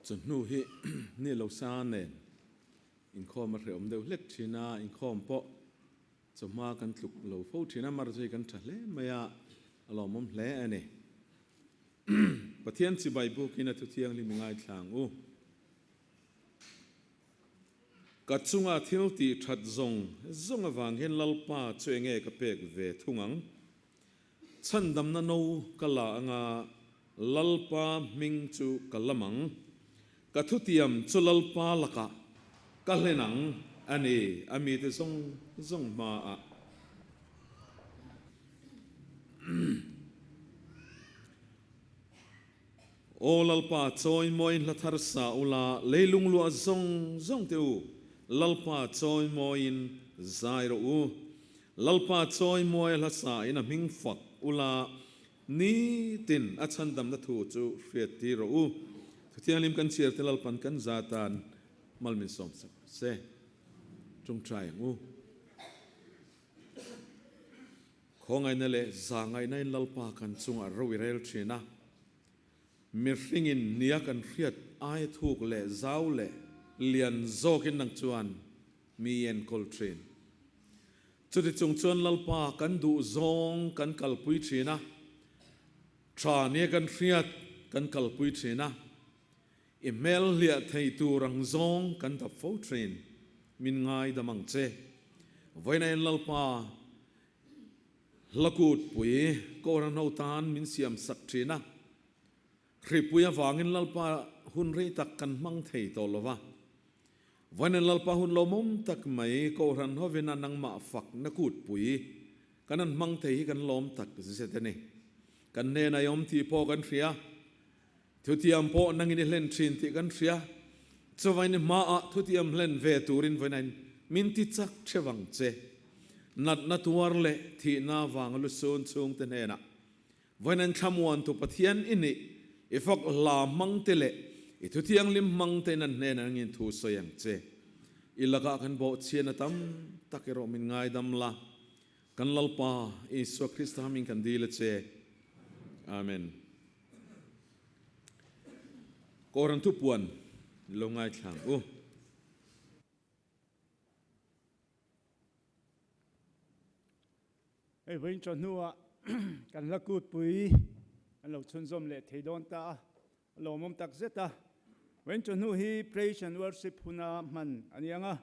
Chawhnu hi ni lo sa nen Inkhawm re om deuh hlek thina Inkhawm po chawhma kan tluk lo fo thina mar jai kan tha hle maya alomom hle ani Pathian chi Bible kina tu thiang li mingai thlang u Kachunga thil ti that zong awang hen lalpa chuenge ka pek ve thungang chandam na no kala anga lalpa ming chu kalamang kathutiam chu lalpa laka kalhenang ani ami te zong ma a o lalpa choi moi la thar sa ula leilung lu zong teu lalpa choi moin zairo u lalpa choi moi la sa in a ming fak ula ni tin a chandam na thu chu hriat ti ro u thiang lim kan chiar te lalpan kan zatan malmin som se trung trai u khongai na le zangai nai lalpa kan chunga rowirel thina mirhingin nia kan hriat ai thuk le zau le lian zokin nang chuan mi en kol train chuti chung chuan lalpa kan du zong kan kalpui thina tra nia kan hriat kan kalpui thina email lia thei tu rang zong kan tap fo train min ngai damang che voina en lalpa Hla Kutpui Kohhran Hla tan min siam sak thina Ripuya wangin lalpa hun rei tak kan mang thei to lova Vanen lalpa hun lomom tak mai Kohhran hovina nang ma fak na Kutpui kanan mang thei kan lom tak zetene kan ne na yom ti po kan ria thutiam po nangin len thin ti kan ria chowain ma a thutiam len ve turin vainen min ti chak thewang che nat na tuar le thi na wang lu sun chung te na vainen thamuan tu pathian ini ifak la mang tele itu tiang lim mang te nan ne na ngin thu soyang che ilaka kan bo chiana tam takero min ngai dam la kan lalpa Isu Krista min kan dile che amen Kohhran tu puan lo ngai thlang u Ei vein Chawhnu kan Hla Kutpui an lo chun zom le theidon ta lo mom tak zeta vein Chawhnu hi praise and worship huna man anianga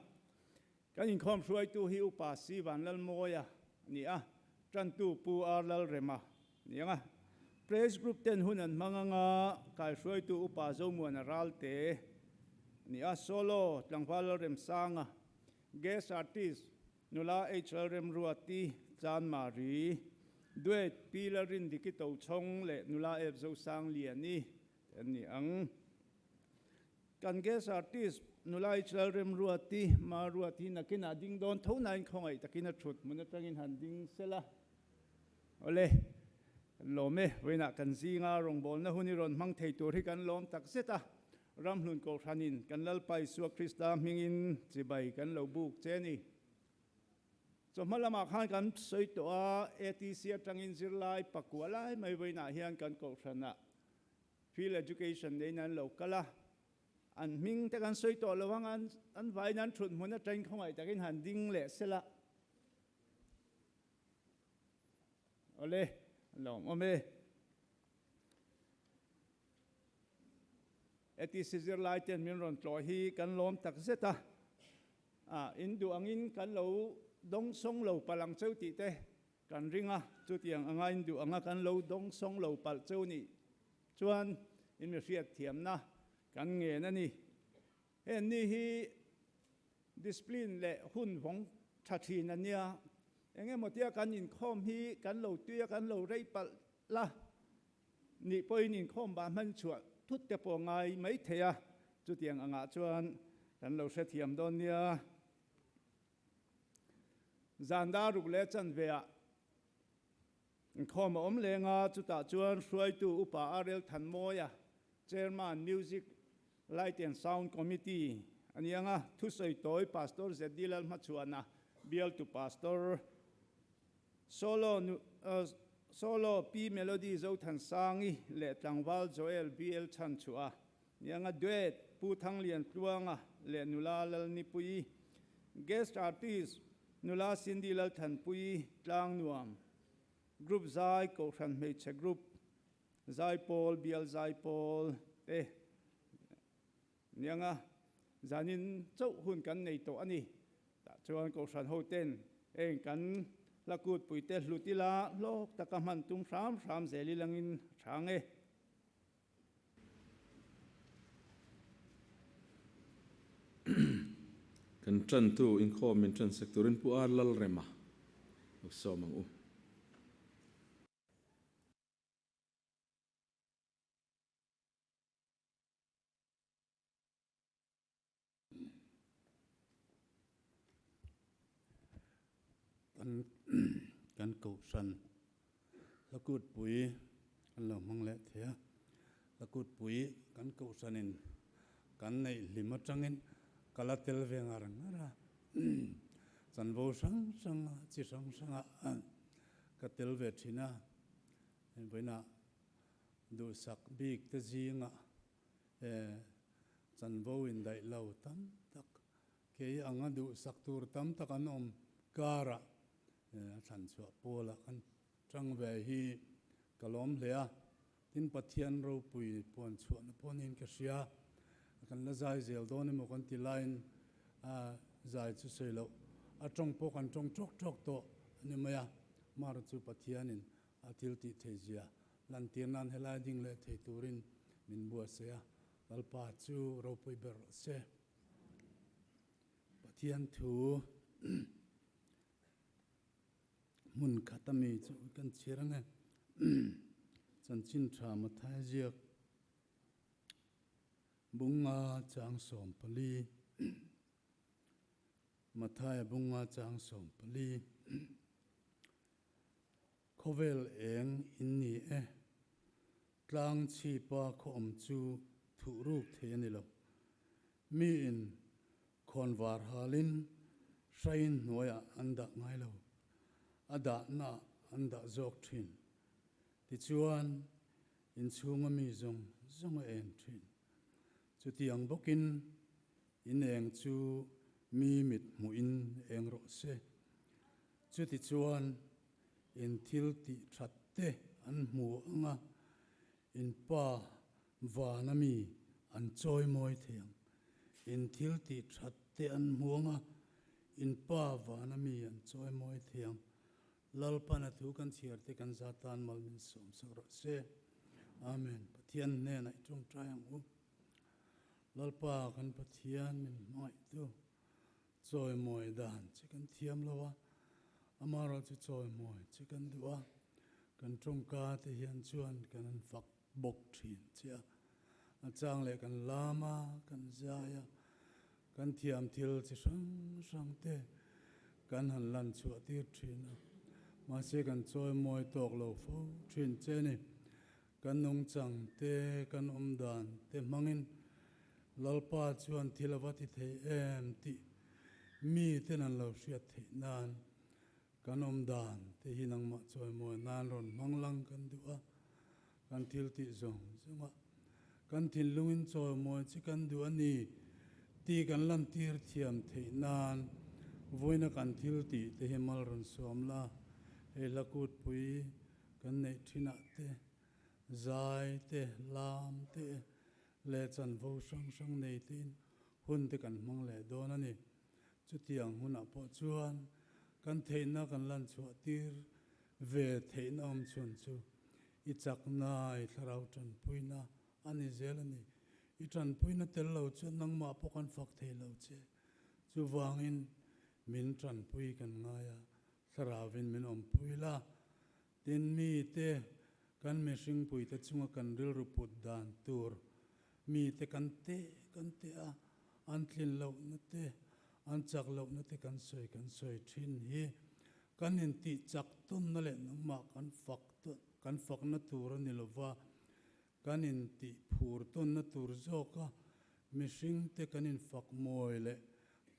kan Inkhawm hruai tu hi upa si van lal moya ni a tran tu pu ar lal rema nianga praise group ten hunan manganga kai hruai tu upa zo muan ralte ni a solo tlangwal rem sanga guest artist nula hl rem ruati chan mari duet pilarin dikito chong le nula ep zo sang liani ani ang kan guest artist nula hl rem ruati ma ruati nakina ding don thona in khongai takina thut munatangin handing sela ole lome weina kan zinga rong bol na huni ron mang thei tur hi kan lom tak seta Ramhlun Kohhranin kan lalpai Isu Krista mingin chibai kan lo buk cheni so malama khan kan soi to a atc atangin zirlai pakualai mai weina hian kan Kohhrana field education nei nan lo kala an ming te kan soi to lowang an vai nan thut mun a train khongai takin handing le sela ole long ome atc zirlai ten min ron tlo hi kan lom tak zeta indu angin kan lo dong song lo palang chau ti te kan ringa chu tiang anga indu anga kan lo dong song lo pal chau ni chuan in mi riat thiam na kan nge na ni en ni hi discipline le hun vong thathin ania enge motia kan Inkhawm hi kan lo tuya kan lo rei pal la ni poin Inkhawm ba man chua thut te po ngai mai thea chu tiang anga chuan kan lo se thiam don nia zanda ruk le chan vea Inkhawm om lenga chuta chuan hruai tu upa arel than moya chairman music light and sound committee anianga thu soi toy pastor zedilal machuana bial tu pastor solo p melody zo than sangi le tlangwal joel bl chan chua Yang duet pu thang lian pluanga le nula lal ni pui guest artist nula Cindy lal than pui tlang nuam group zai ko khan me che group zai Paul bial zai Paul te nyanga zanin chau hun kan nei to ani ta chuan ko khan ho ten eng kan la kut pui te hlutila lok takaman tum ram zeli langin thange kan tran tu Inkhawm min tran sektorin pu ar lal rema so mang u kan cầu sân la cút bụi kan lo mong lệ thế la cút bụi kan cầu sân in kan này lima trangin kala tel ve ngarang ra san vô sang sang chỉ sang sang ka tel ve thina với na du sak big te zinga san vô in dai lâu tam tak ke anga du sak tur tam tak an om kara thành chua pola kan trăng về hi kalom lea tin pathian ro pui pon chuan pon in ka sia kan la zai zel don mo kan ti line zai chu sei lo a trong po kan trong chok chok to ni maya mar chu pathianin atil ti thezia lan tin nan hela ding le thei turin min bua se lal pa chu ro pui ber se pathian thu mun khatami chu kan chiranga chan chin tha ma thai jiak bunga chang som pali ma thai bunga chang som pali khovel eng inni tlang chi pa khom chu thu ruk the ni lo mi in khonwar halin shain noya anda ngai lo ada na anda zok thin ti chuan in chunga mi zong en thin chu tiang bokin in eng chu mi mit mu in eng ro se chu ti chuan in thil ti thatte an mu anga in pa vana mi an choi moi thiang in thil ti thatte an mu anga in pa vana mi an choi moi thiang lalpana thu kan chiar te kan zatan mal min som sakro se amen pathian ne na chung tryang u lalpa kan pathian min mai tu choi moi dan che kan thiam lawa amaro chu choi moi che kan duwa kan chung ka te hian chuan kan an fak bok thin chia a chang le kan lama kan zaya kan thiam thil chi sang te kan han lan chu tir thina ma se kan choi moi tok lo fo thin che ni kan nong chang te kan om dan te mangin lalpa chuan thilawati thei em ti mi ten an lo hriat thei nan kan om dan te hinang ma choi moi nan ron manglang kan duwa kan thil ti zong zonga kan thil lungin choi moi chi kan du ani ti kan lan tir thiam thei nan voina kan thil ti te himal ron som la e la kut pui kan nei thina te zai te lam te le chan vo sang nei tin hun te kan mang le don ani chu tiang huna po chuan kan theina kan lan chu tir ve theina om chun chu i chak na i tharau tan puina ani zel ani i tan puina tel lo chu nang ma po kan fak thei lo che chu wangin min tan pui kan ngaya sarawin min om puila tin mi te kan me sing pui te chunga kan ril ruput dan tur mi te kan te a an thlin lo na te an chak lo na te kan soi thin hi kan in ti chak ton na le nang ma kan fak na tur ni lova kan in ti phur ton na tur zoka mi sing te kan in fak moi le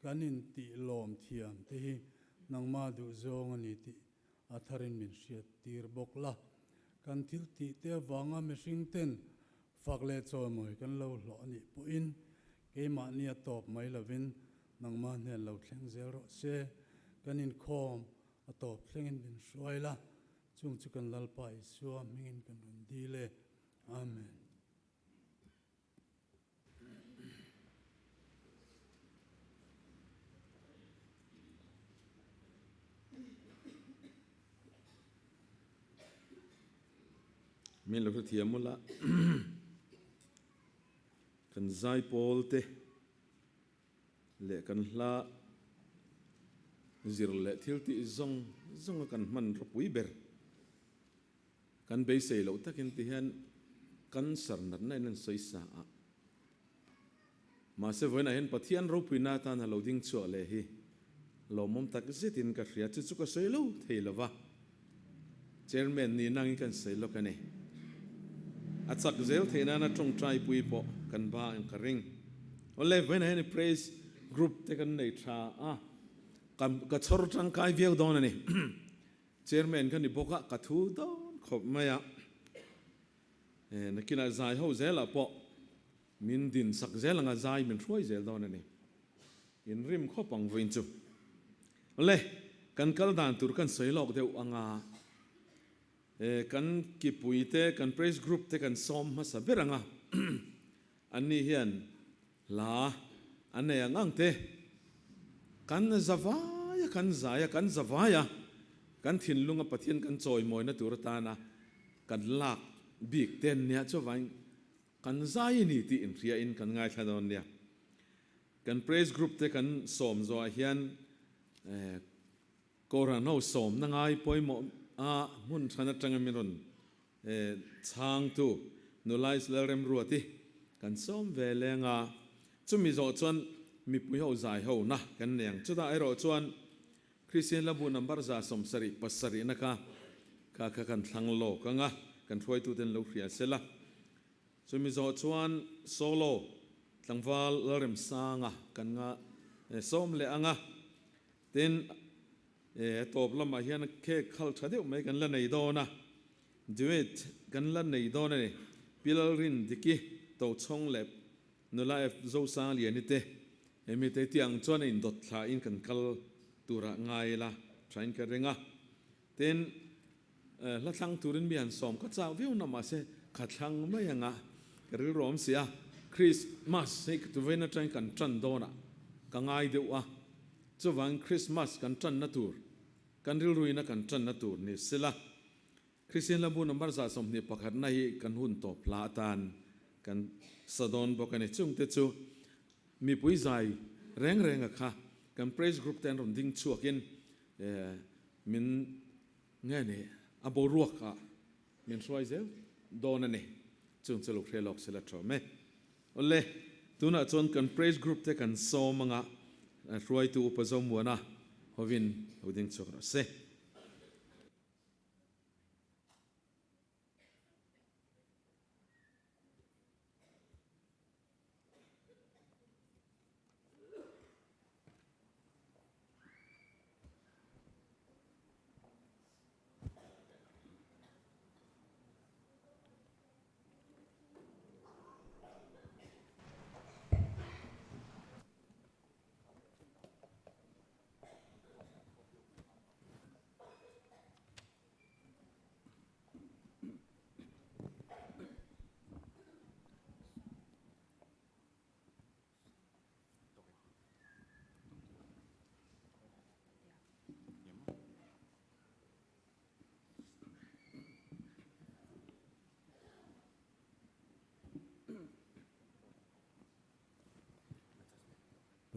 kan in ti lom thiam te hi nang ma du zong ani ti atharin min hriat tir bok la kan thil ti te wanga mihring ten ฝักเล่โจมวยกันเราหล่อนี่ปุ่นเกมาเนี่ยตอบไม่ละวินนังมาเนี่ยเราเข่งเซลเซกันอินคอมตอบเข่งอินเป็นสวยละจุงจุกันลัลไปสัวมิงกันรุนดีเลยอาเมนมีหลักเทียมหมดละ กันใจโพลเตเละกันละจิรเละทิลติซงกันมันรบวิเบอร์กันเบสเซลตักินที่เห็นกันสารนัดในนั้นใส่สามาเสวยนะเห็นปะเทียนรูปินาตานะเราดิ้งชัวเลยฮีเรามุมตักเซตินกับเรียจุกใส่เราเทลวะเจอร์แมนนี่นั่งกันใส่เรากันเองอัศกเซลเทน่านะตรงใจปุยปอกันบ้าอังคาริงวันเล่วันนี้ praise group เทกันในชากันกัดชรจังกายเวียวดอนนี่ เจอร์แมนกันนี่บอกว่ากัดทูดอนขบไม่อะนักกินอาใจเขาเซลละปอมินดินสักเซลงอาใจมินช่วยเซลดอนนี่อินริมขบังวินจูวันเล่กันกัลดานตุรกันใส่หลอกเดียวอ่างกันกิปุยเตกัน praise group เตกันซ้อมมาสับเบรังอันนี้เห็นลาอันนี้ยังอังเตกันจะวายกันใจกันจะวายกันทิ้งลุงกับปะเทียนกันจอยมอยนะตัวตานะกันลากบีกเต้นเนี่ยจะวันกันใจนี่ที่อินเรียอินกันง่ายขนาดนี้กัน praise group เตกันซ้อมจอยเห็นโกรันเอาซ้อมนั่งไงปอยมมุนชันจังมิรุนช้างตูนุไลส์เลเรมรัวตีกันซ้อมเวลงจุมีโจชวนมีปุยเอาใจเอานะกันเนี่ยจุดไอโรชวนคริสเตียนละบุนัมบาร์ซาสมสริปัสสรินะคะกันทั้งโลกกันช่วยตัวเต็นลูกเรียเสละจุมีโจชวนโซโลทั้งวาลเลเรมสางกันซ้อมเลเต็นตบลำมาเฮียนแค่ขัลชาเดียวไม่กันละในโดนะดูเอทกันละในโดนะนี่พิลรินดิกี้ตัวช่องเล็บนุลาเอฟโซซาเลียนิเตมีเตที่อังจวนอินดอทลาอินกันขัลตัวระง่ายละใช้กันเรงเต้นละทั้งตัวรินเบียนสอมก็จะวิวนามาเสขัดทั้งไม่ยังกระรอมเสียคริสต์มาสให้ตัวเวนัทใช้กันจันโดนะก็ง่ายเดียวจวันคริสต์มาสกันจันนัตูร์กันริลุยนักกันจันนัตูร์นี่สิละคริสเตียนละบุนัมบาร์ซาสมนี่ปักหัดในกันหุ่นตบพลาตานกันสะดอนบอกกันในจุงเตจูมีปุยใจแรงค่ะกัน praise group แทนรำดิ้งชัวกินมินเงี้ยนี่อับรัวค่ะมินช่วยเซลโดนนี่จุงจะลุกเทลอกสิละทรมโอเล่ตัวน่ะจนกัน praise group เตกันโซมังรวยตัวอุปสมบัตินะฮวินฮุดิงชกรเซ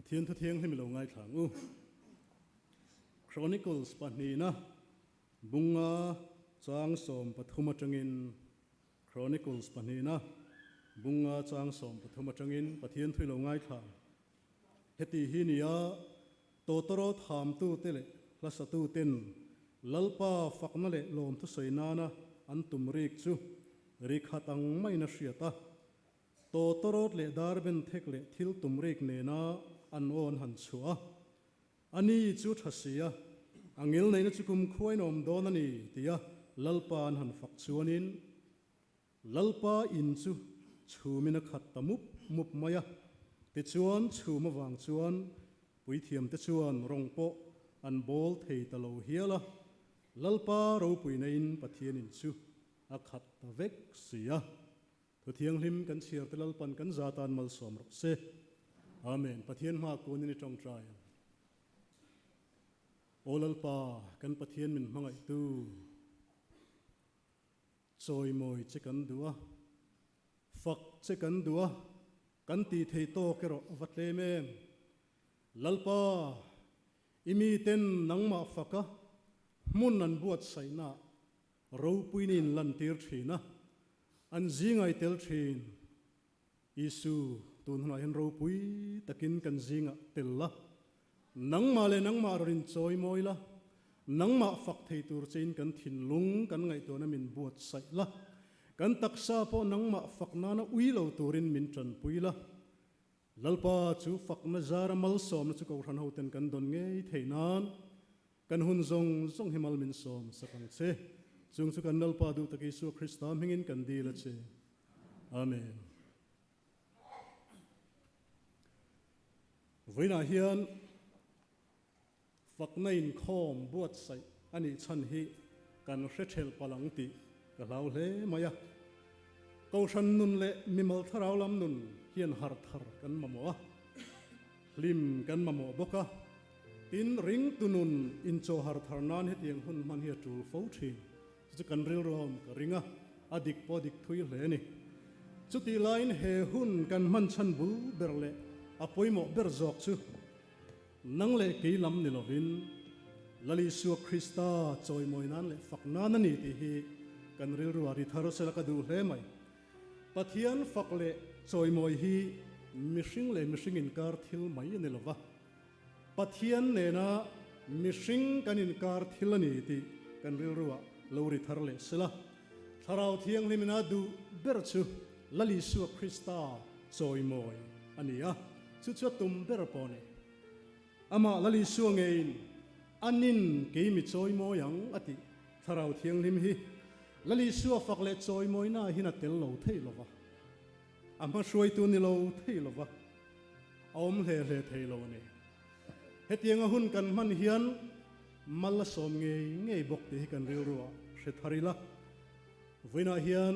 เทียนเทียงให้มันลงง่ายขังChronicles ปัจจุบันนะบุงจางสมปฐมจังอิน Chronicles ปัจจุบันนะบุงจางสมปฐมจังอินปะเทียนทุยลงง่ายขังเฮติฮินียโตตรอถามตู้เตเลลัสตู้เต็นลัลปาฟักนั่นเลลมทุสวยนานะอันตุมริกจูริกหัตังไม่น่าเสียตาโตตรอเลดาร์เบนเทกเลทิลตุมริกเนนาอันโอนหันชัวอันนี้จุดหัสยาอังเอลในนักจุกุมควยนอมโดนันีที่ยาลัลปานหันฝักชวนินลัลปาอินจู chu mina khat ta mup maya ti chuan chu ma wang chuan pui thiam te chuan rong po an bol thei ta lo hiala lalpa ro pui na in Pathian in chu a khat ta vek sia thu thiang hlim kan chiar te lalpan kan zatan mal som ro se amen Pathian ma ko ni tong trai olalpa kan Pathian min mangai tu choi moi che kan dua phak che kan dua kan ti thei to ke ro vatle me lalpa imi ten nangma phaka mun an buat saina ro puinin lan tir thina an zingai tel thin isu tun hna hen ro pui takin kan zinga tella nangma rin choi moila nangma phak thei tur chein kan thin lung kan ngai to na min buat saila kan taksa po nangma phak na na uilo turin min tran puila lalpa chu phak na zara mal som na chu ko ran hoten kan don ngei theinan kan hun zong himal min som sakang che chung chu kan lalpa du taki su Krista mingin kan dila che amen voina hian phak na Inkhawm buat sai ani chan hi kan hrethel palang ti ka lau hle maya ko ran nun le mimal tharau lam nun hian har thar kan mamoa lim kan mamo boka tin ring tunun in cho har thar nan he tiang hun man hi tul fo thin chu kan ril rom ka ringa adik podik thui hle ni chuti line he hun kan man chan bu berle apoimo ber jok chu nang le ke lam ni lovin lali su Krista choi moi nan le fak nan ni ti hi kan ril ruari tharo sela ka du hle mai Pathian fak le choi moi hi mishing in kar thil mai ni lova Pathian ne na mishing kan in kar thil ani ti kan ril ruwa lori thar le sela tharau thiang limina du ber chu lali su Krista choi moi ania chu chu tum ber pone ama lali su ngein anin ke mi choi mo yang ati tharau thiang lim hi lali su fak le choi moi na hina tel lo thei lova ama shuai tu ni lo thei lova om le thei lo ni hetiang a hun kan man hian mal som ngei bok te kan ril ruwa se tharila voina hian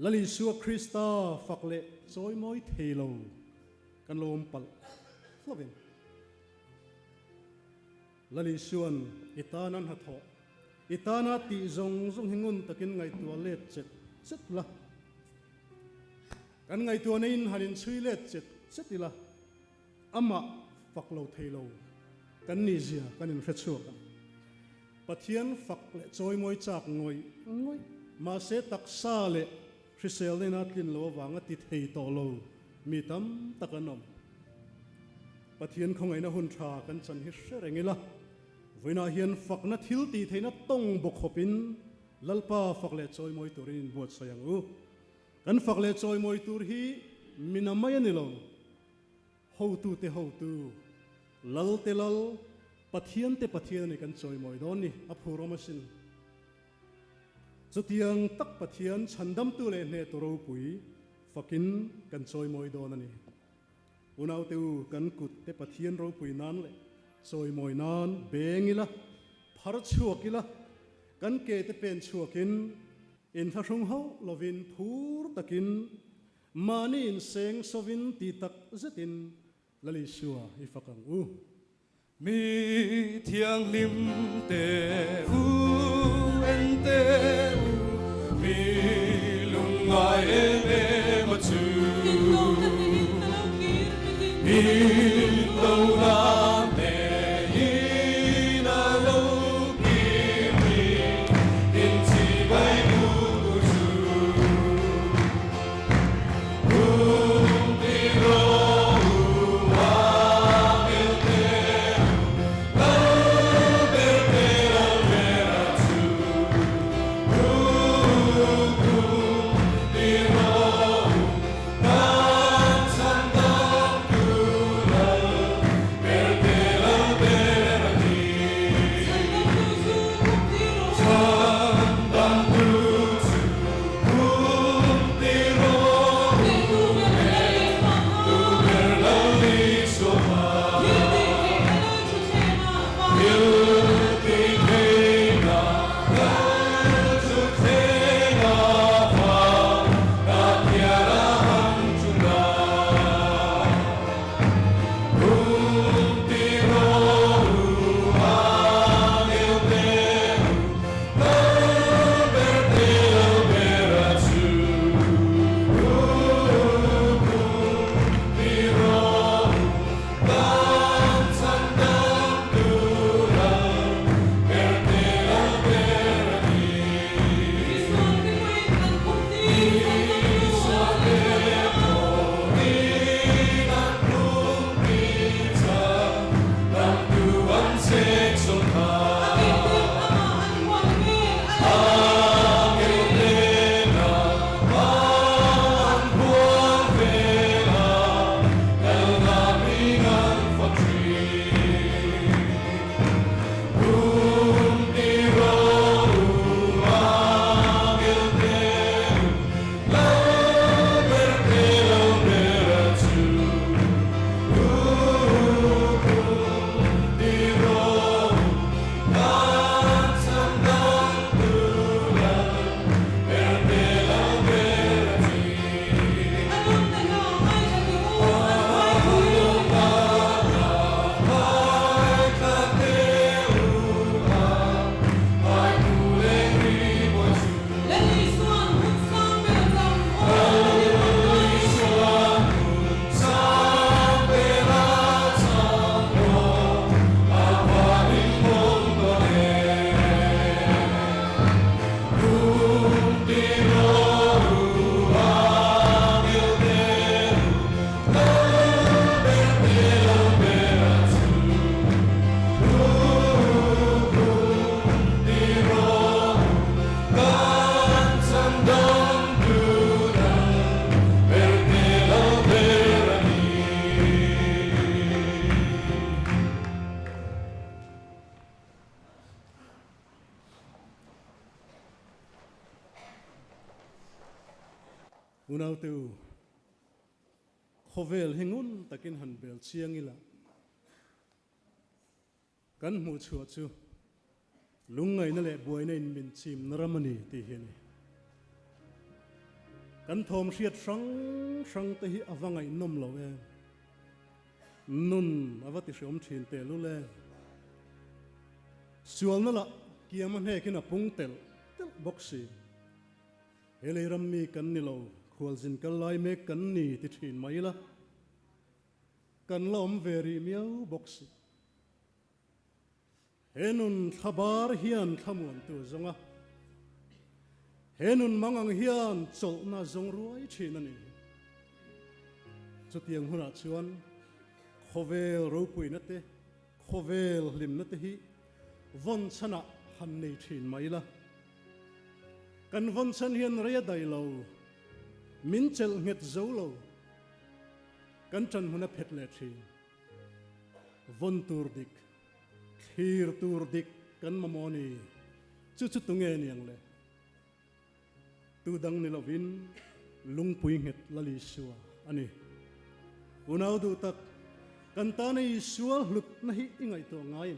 lali su Krista fak le choi moi thei lo kan lom pal lovin lali suan itanan hatho itana ti zong hingun takin ngai tua let chet la kan ngai tua nein hanin chui let chetila ama faklo thailo kan ni zia kan in hrechu Pathian fak le choi moi chak ngoi ma se taksa le hrisel ne na tlin lo wanga ti thei to lo mi tam takanom Pathian khongai na hun tha kan chan hi serengila voina hian fakna thil ti theina tong bokhopin lalpa fakle choi moi turin buat sayang u kan fakle choi moi tur hi minamai ani lo ho tu lal te lal Pathian ni kan choi moi don ni aphuromasin chutiang tak Pathian chandam tu le ne to ro pui fakin kan choi moi don ani unau teu kan kut te Pathian ro pui nan le choi moi nan bengila phar chuakila kan ke te pen chuakin in tharung ho lovin phur takin mani in seng sovin ti tak zetin lali suwa ifakang u mi thiang lim te u en te u mi lungai e ma chu mi lo na unau tu khovel hingun takin han bel chiang ila kan mu chua chu lungai na le buai na in min chim naramani ti hiani kan thom riat sang te hi awangai nom lo e nun avati shom thin te lu le sual na la kiaman he kina pungtel tel boxi hele rammi kan ni lo khwal jin kal lai me kan ni ti thin mai la kan lom veri miau boxi henun khabar hian thamun tu zonga henun mangang hian chol na zong ruai thin ani chutiang huna chuan khovel ro pui na te khovel lim na te hi von chana han nei thin mai la kan von chan hian ria dai lo min chel nget zo lo kan chan huna phet le thin von tur dik thir tur dik kan mamoni chu chu tunge niang le tu dang ni lovin lungpui nget lali suwa ani unau du tak kan ta nei sual hlut na hi ingai to ngai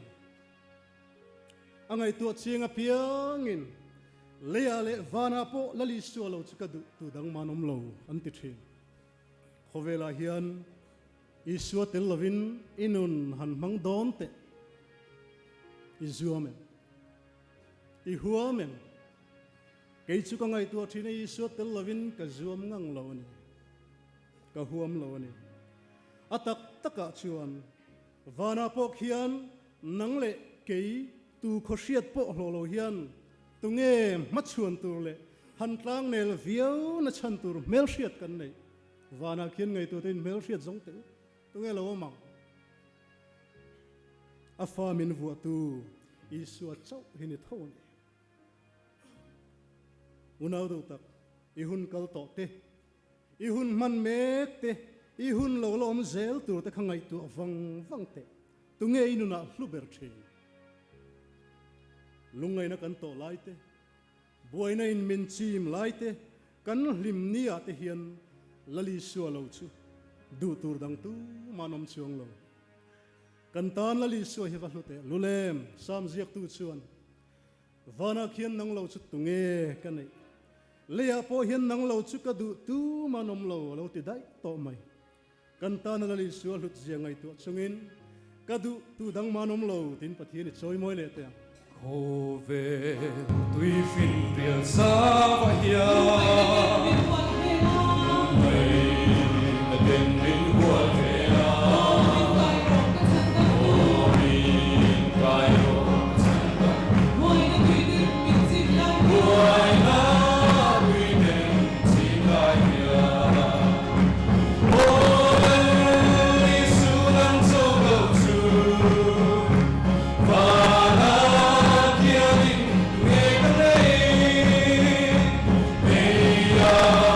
angai tu chinga piangin leya le vana po lali suwa lo chuka tu dang manom lo an ti thin khowela hian isua tel lovin inun han mang don te izuamen ihuamen kei chu ka ngai tu thina isua tel lovin ka zuam ngang lo ni ka huam lo ni atak taka chuan vana po khian nang le kei tu khosiat po lo lo hian tunge machuan tur le han tlang nel viau na chan tur mel siat kan nei vana khian ngai tu tin mel siat zong te tunge lo mang afa min vu tu isua chau hini thon unau do tak ihun kal to te ihun man mek te ihun lo lom zel tur te khangai tu wang te tunge inuna hluber the lungai na kan to lai te buai na in min chim lai te kan hlim nia te hian lali suwa lo chu du tur dang tu manom chuang lo kan tan lali suwa hi va hlute lulem sam ziak tu chuan vana khian nang lo chu tunge kan nei leya po hian nang lo chu ka du tu manom lo ti dai to mai kan tan lali suwa hlut ziangai tu chungin ka du tu dang manom lo tin Pathianni choi moi le te Khô về tuy phiền tiền xa và hiền mây là tên linh hồn về Yeah.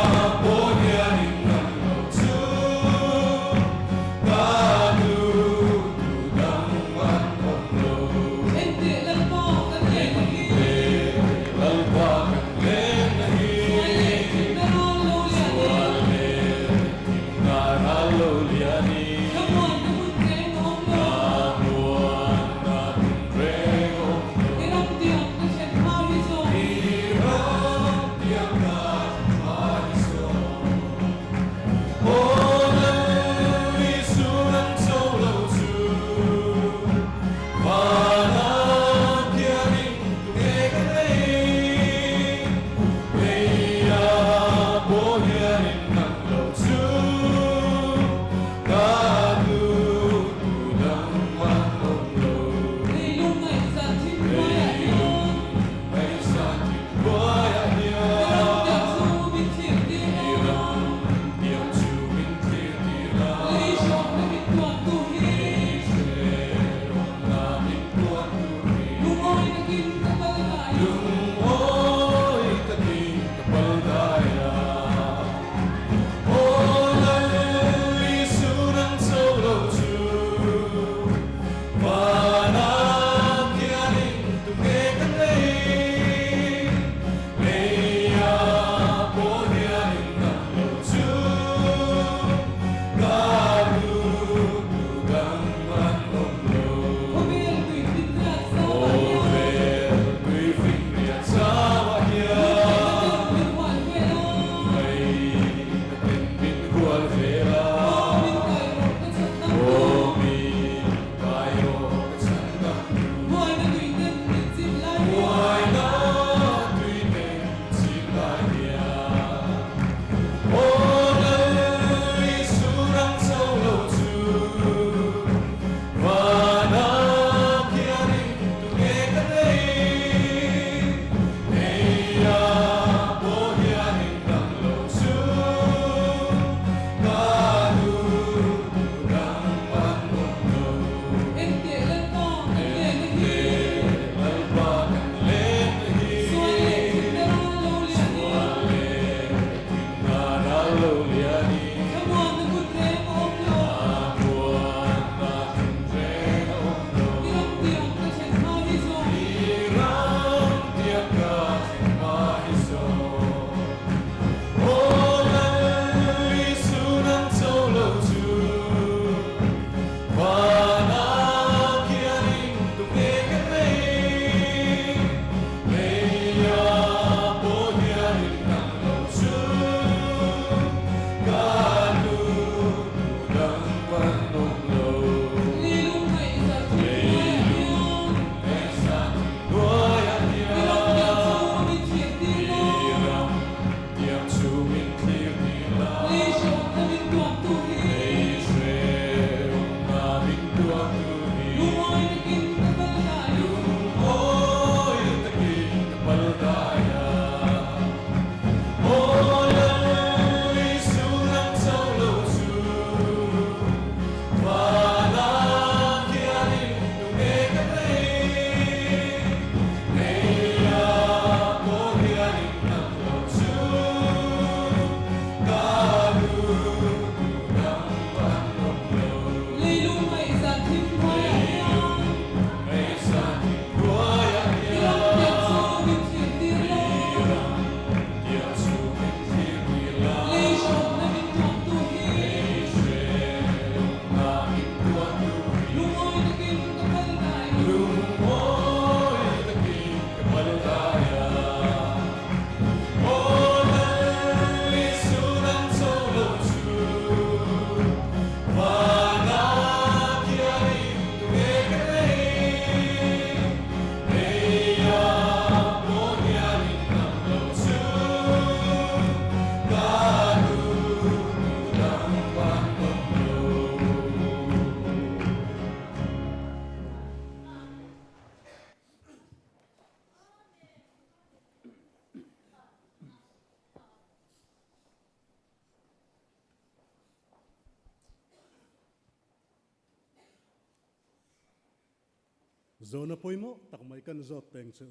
zona poimo tak mai kan zot teng chu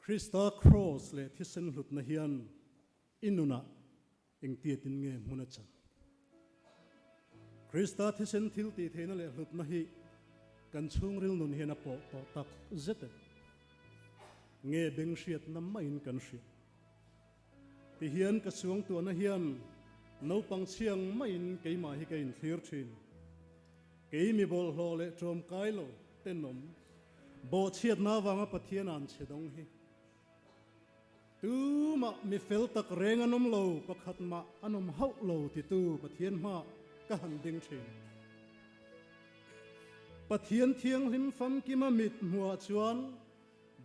Krista cross le thisen hlut na hian inuna eng tietin nge muna chan Krista thisen thil ti theina le hlut na hi kan chung ril nun hian a po to tak zete nge beng hriat nam mai in kan hriat ti hian ka suang tu na hian no pang chiang mai in keima hi kein thlir thin keimi bol hlo le trom kailo tenom bo chiat na wanga pathian an chedong hi tu ma mi fel tak reng anom lo pakhat ma anom hau lo ti tu pathian ma ka han ding thin pathian thiang lim fam ki ma mit hua chuan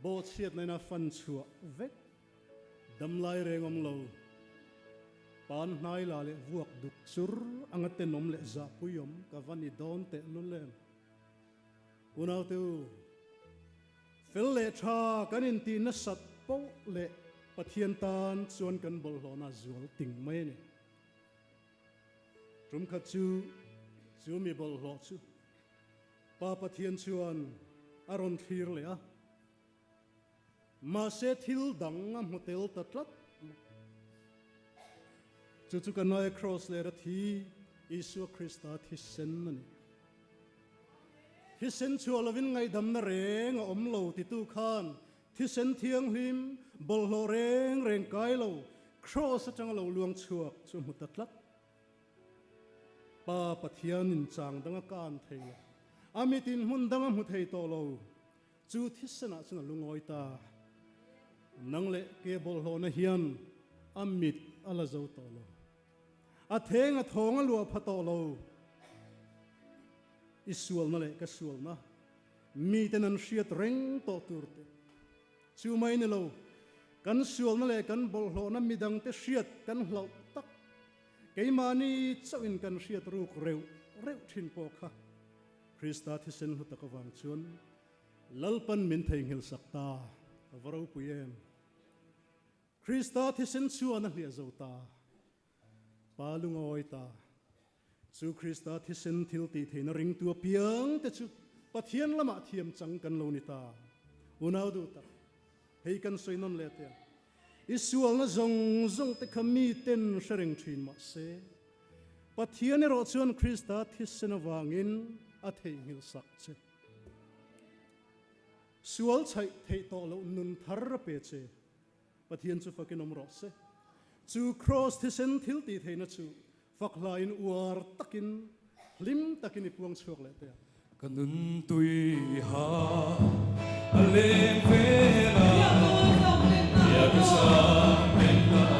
bo chiat na fan chua vek dam lai reng om lo pan nai la le vuak duk sur angate nom le za puyom ka vani don te lu le unau tu fel le tha kanin ti na sat po le pathian tan chuan kan bol lo na zual ting mai ni trum kha chu mi bol lo chu pa pathian chuan aron thir le a ma se thil dang am hotel tatlat chu kan noi cross le ra thi Isu Krista thi sen ni hi sen chu lovin ngai dam na reng om lo ti tu khan thi sen thiang hlim bol lo reng kai lo cross atang lo luang chuak chu mu tatlat pa pathian in chang danga kan thei amitin hun danga mu thei to lo chu thi sena chuna lungoi ta nang le ke bol lo na hian amit ala zo to lo a theng a thong a lua phato lo isual na le ka sual na mi tenan hriat reng to turte chu mai ne lo kan sual na le kan bol hlo na midang te hriat kan hlo tak keimani chawin kan hriat ruk reu thin po kha Krista thisen hu takawang chuan lalpan min thei ngil sakta varo puyem Krista thisen chuan a hlia zota palungoi ta chu Krista thisen thil ti theina ring tu piang te chu pathian lama thiam chang kan lo ni ta unau du ta hei kan soinon le te isual na zong te khami ten shareng thin ma se pathian ro chuan Krista thisen awangin a thei hil sak che sual chai thei to lo nun thar pe che pathian chu fakin om ro se chu cross thisen thil ti theina chu faklain uar takin lim takin ipuang chuak le te kanun tui ha alem vela ya kasa mena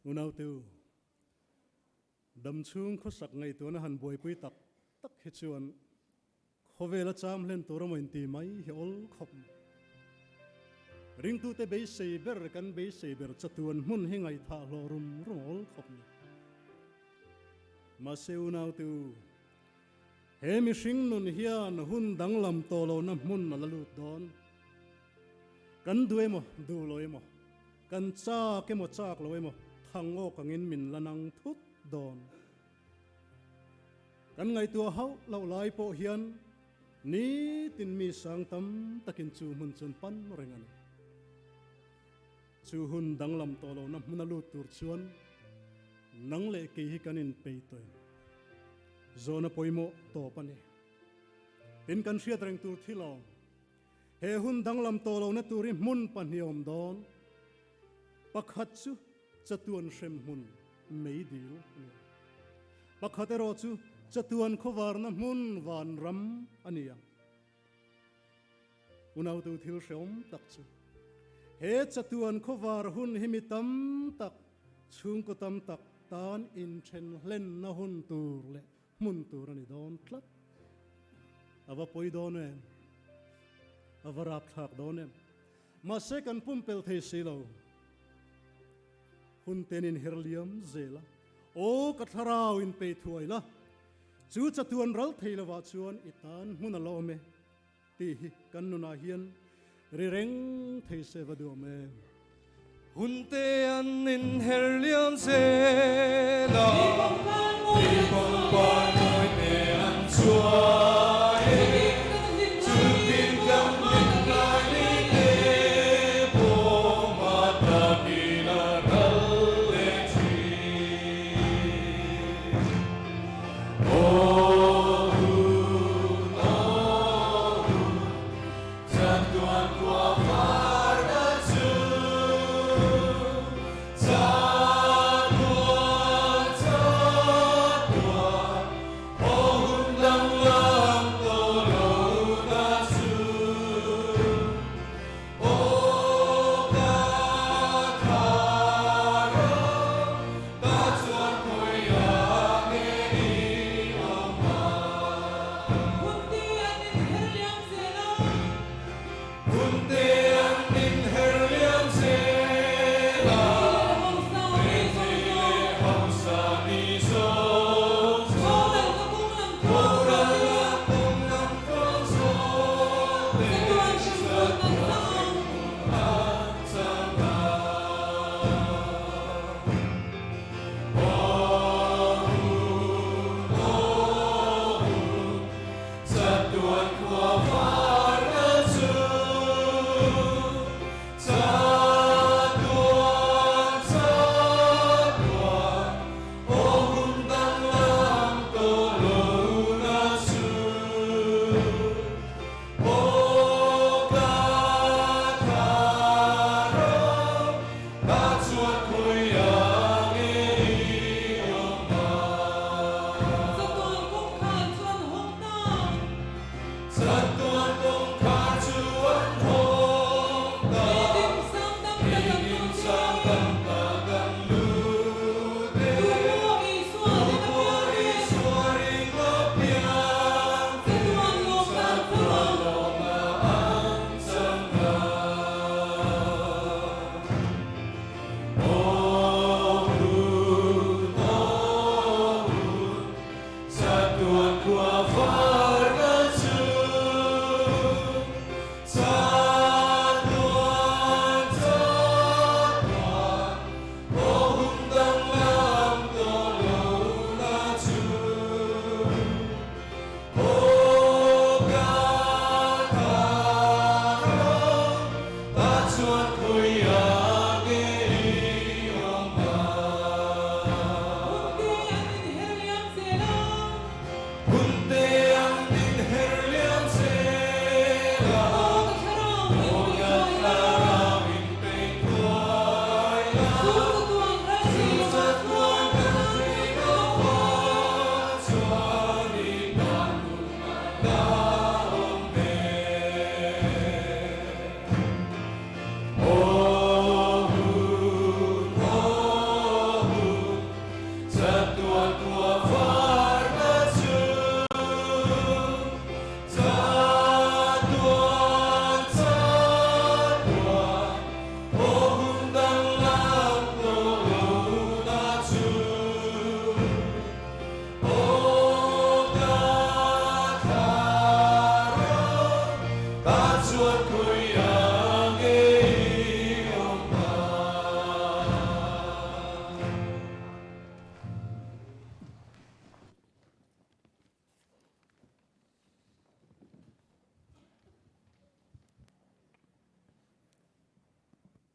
unau tu đâm chung khó sặc ngày tuần hàn bồi bui tắc tắc hết chuan khó về là chăm lên tổ mình tìm mấy hiểu khóc ring tu te be se ber kan be se ber chatuan mun hi ngai tha lo rum rol khóc mà se unau tu he mi sing nun hian hun dang lam to lo na mun na lut don kan duai mo du loi mo kan cha ke mo chak loi mo thang o kangin min lanang thut don kan ngai tua hau lo lai po hian ni tin mi sang tam takin chu mun chun pan rengani chu hun dang lam to lo na mun lut tur chuan nang le ke hi kanin pe toy zona poimo to pani tin kan sia treng tur thilo he hun dang lam to lo na turi mun pan hiom don pakhat chu chatuan shem hun mei dil pakhat ero chu chatuan khowar na mun van ram ania unau tu thil shom tak chu he chatuan khowar hun himitam tak chung ko tam tak tan in chen len na hun tur le mun tur ani don tlat ava poi don em ava rap thak don em ma se kan pumpel the silo hun tenin herliam zela o katharau in pe thuaila chu chatuan ral theila wa chuan itan mun alo me ti hi kan nuna hian rireng thei se vadu me hunte an in herliam se la đi bom ban ngôi te an chuai chu tin kam in lai ni te po ma ta ki la ral le chi san tuan tua far da chu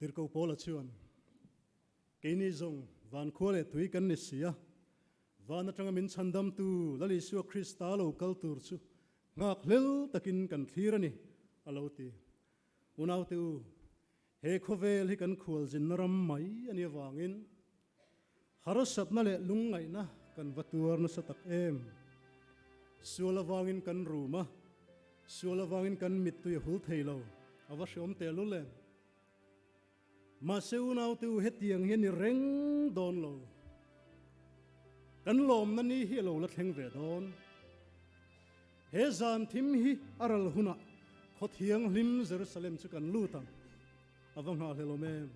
tir ko pola chuan keini zong van khole tui kan ni sia van atanga min chandam tu lali su krista lo kal tur chu ngak lel takin kan thirani aloti unau tu he khovel hi kan khul jin ram mai ani wangin harasat na le lungai na kan vatur na satak em suala wangin kan ruma suala wangin kan mittu hul theilo awa shom te lule ma seu nau tu hetiang hian ni reng don lo kan lom na ni hi lo la thleng ve don he zan thim hi aral huna khothiang hlim Jerusalem chu kan lutang awang ha helo mem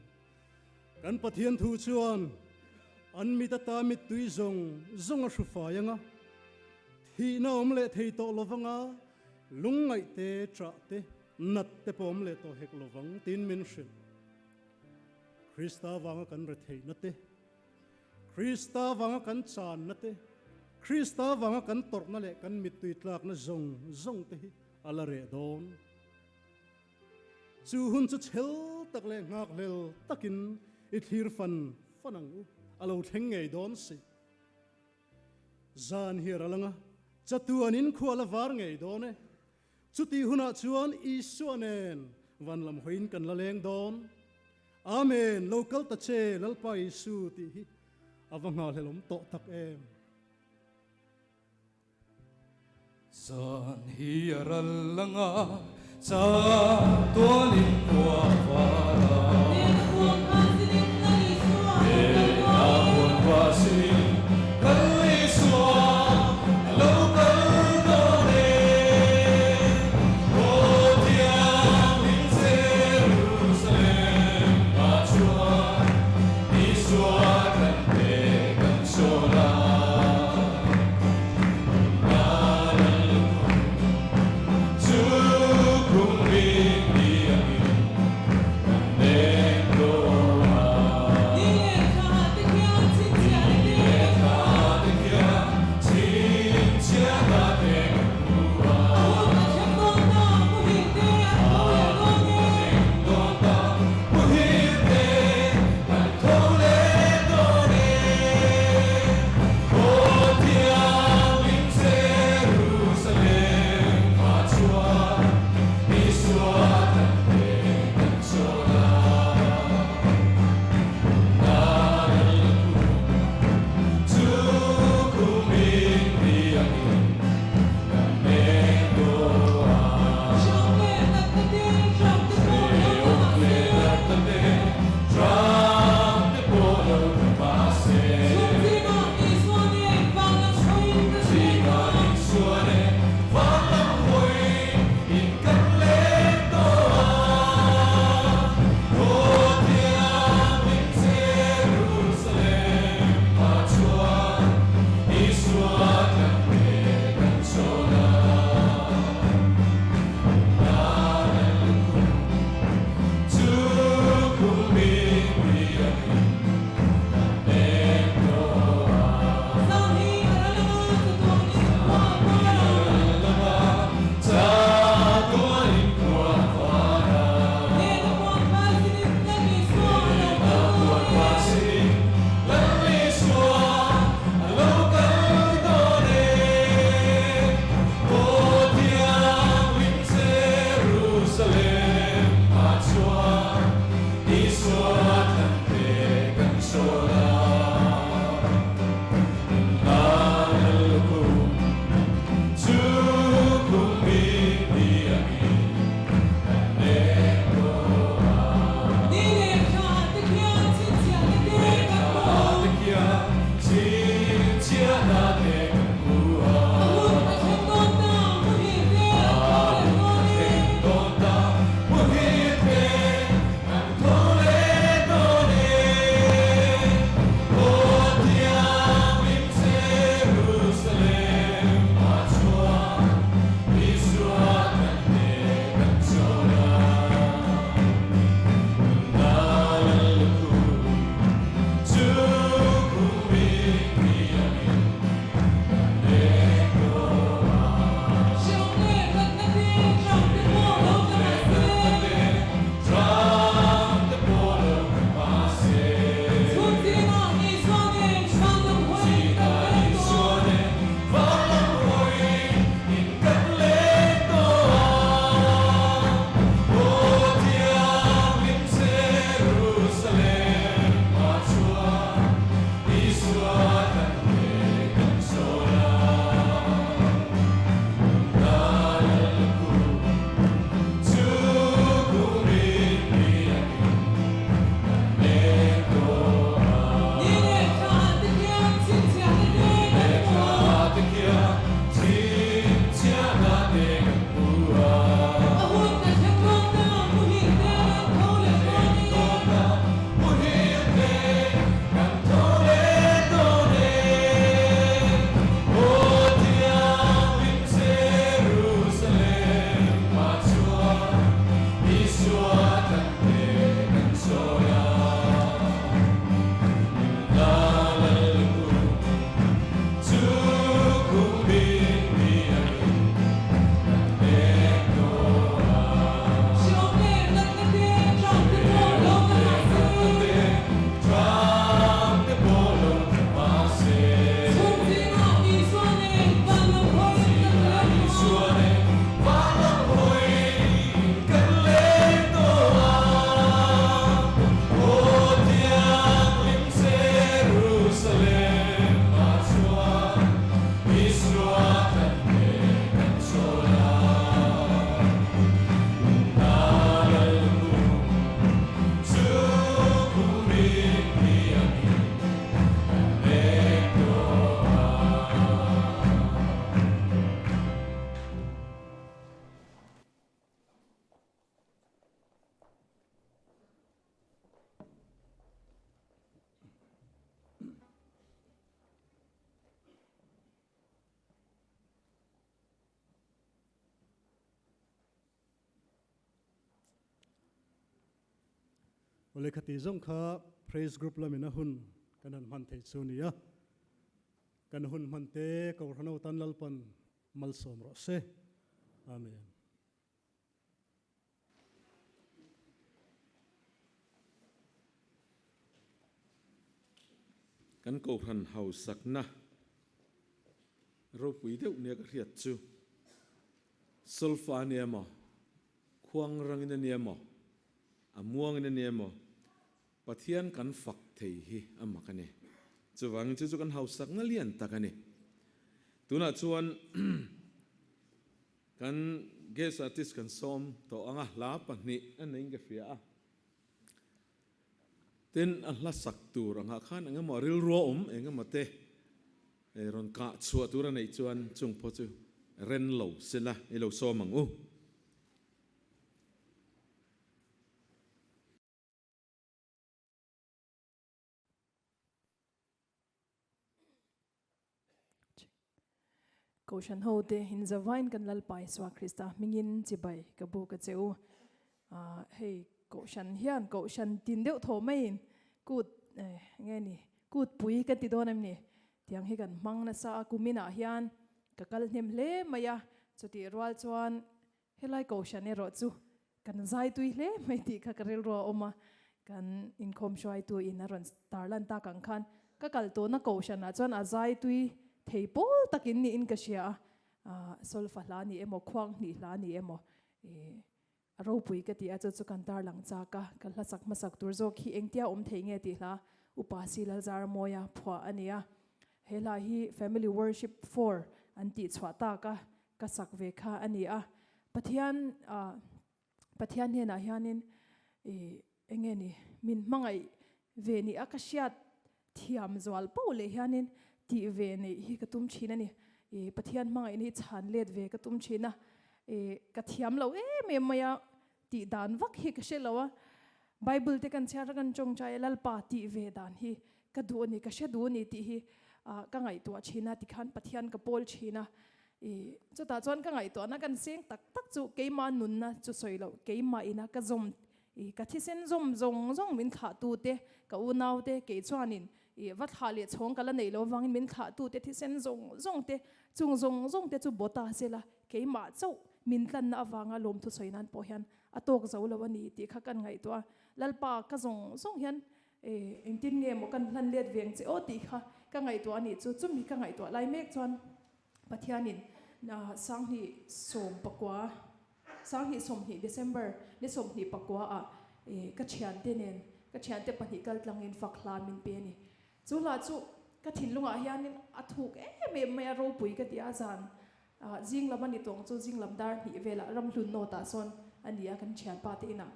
kan pathian thu chuan an mi ta mit tui zong a hrufa yanga thi na om le thei to lovanga lungai te tra te nat te pom le to hek lovang tin min shin Krista wanga kan re thei na te Krista wanga kan chan na te Krista wanga kan tor na le kan mit tui tlak na zong te hi ala re don chu hun chu chel tak le ngak lel takin I thir fanang u alo theng ngei don si zan hier alanga chatuan in khuala war ngei done chuti huna chuan isuanen van lam hoin kan la leng don amen local ta che lalpa isu ti hi awanga helom to tak em San hi arallanga sa tuanin kwa fara Hãy ole khati zong kha praise group la mina hun kanan man thei chunia kan hun man te ko rano tan lalpan mal som ro se amen kan ko han hau sakna ro pui deuh nia ka riat chu solfa nia mo khuang rang in nia mo amuang in nia mo pathian kan fak thei hi amakane chuwang chu kan hau sak na lian takani tuna chuan kan guest artist kan som to anga la pahni an nei ka fia ten Allah sak tur anga khan anga mo ril ro enga mate ron ka chua tura nei chuan chung pho chu ren lo sela elo so mangu Koshan ho te hin zavain kan lalpai swa Krista mingin chibai kabu ka cheu hey koshan hian koshan tin deuh tho main kut nge ni kut pui ka ti donam ni tiang hi kan mang na sa kumina hian ka kal hnem hle maya chuti rwal chuan helai koshan e ro chu kan zai tui hle mai ti kha karel ro oma kan inkhom shwai tu in aron tarlan ta kan khan ka kal to na koshan a chuan a zai tui thei pol takin ni in ka sia solfa hla ni emo khwang ni hla ni emo ro pui ka ti a chu kan tar lang cha ka kal hla sak masak tur zo khi engtia thei nge ti hla upasi lal zar moya phwa ania hela hi family worship 4 anti chwa ta ka sak ve kha ania pathian he na hianin enge ni min mangai ve ni akashiat thiam zwal pole hianin ti ve nei hi katum china ni pathian mangai ni chan let ve katum china ka thiam lo me maya ti dan vak hi ka shelawa bible te kan chara kan chong chai lal pa ti ve dan hi ka du ni ka shedu ni ti hi ka ngai tu china ti khan pathian ka pol china chu ta chon ka ngai to na kan seng tak tak chu keima nun na chu soilo keima ina ka zom ka thisen zom zong min kha tu te ka unaw te ke chuanin vat hali chong kala nei lo wangin min kha tu te thisen zong te chung zong te chu bota sela keima chau min tlan na awanga lom thu soinan po hian atok zo lo ani ti kha kan ngai to lalpa ka zong hian engtin nge mo kan hlan let veng che o ti kha ka ngai to ani chu chumi ka ngai to lai mek chuan pathianin na sang hi som pakwa sang hi som hi December le som hi pakwa ka thian te nen ka thian te pani kal tlangin fakhla min pe ni chu la chu ka thin lunga hianin athuk me ro pui ka ti azan jing lamani tong chu jing lamdar hi vela ramhlun no ta son ania kan thian pa te ina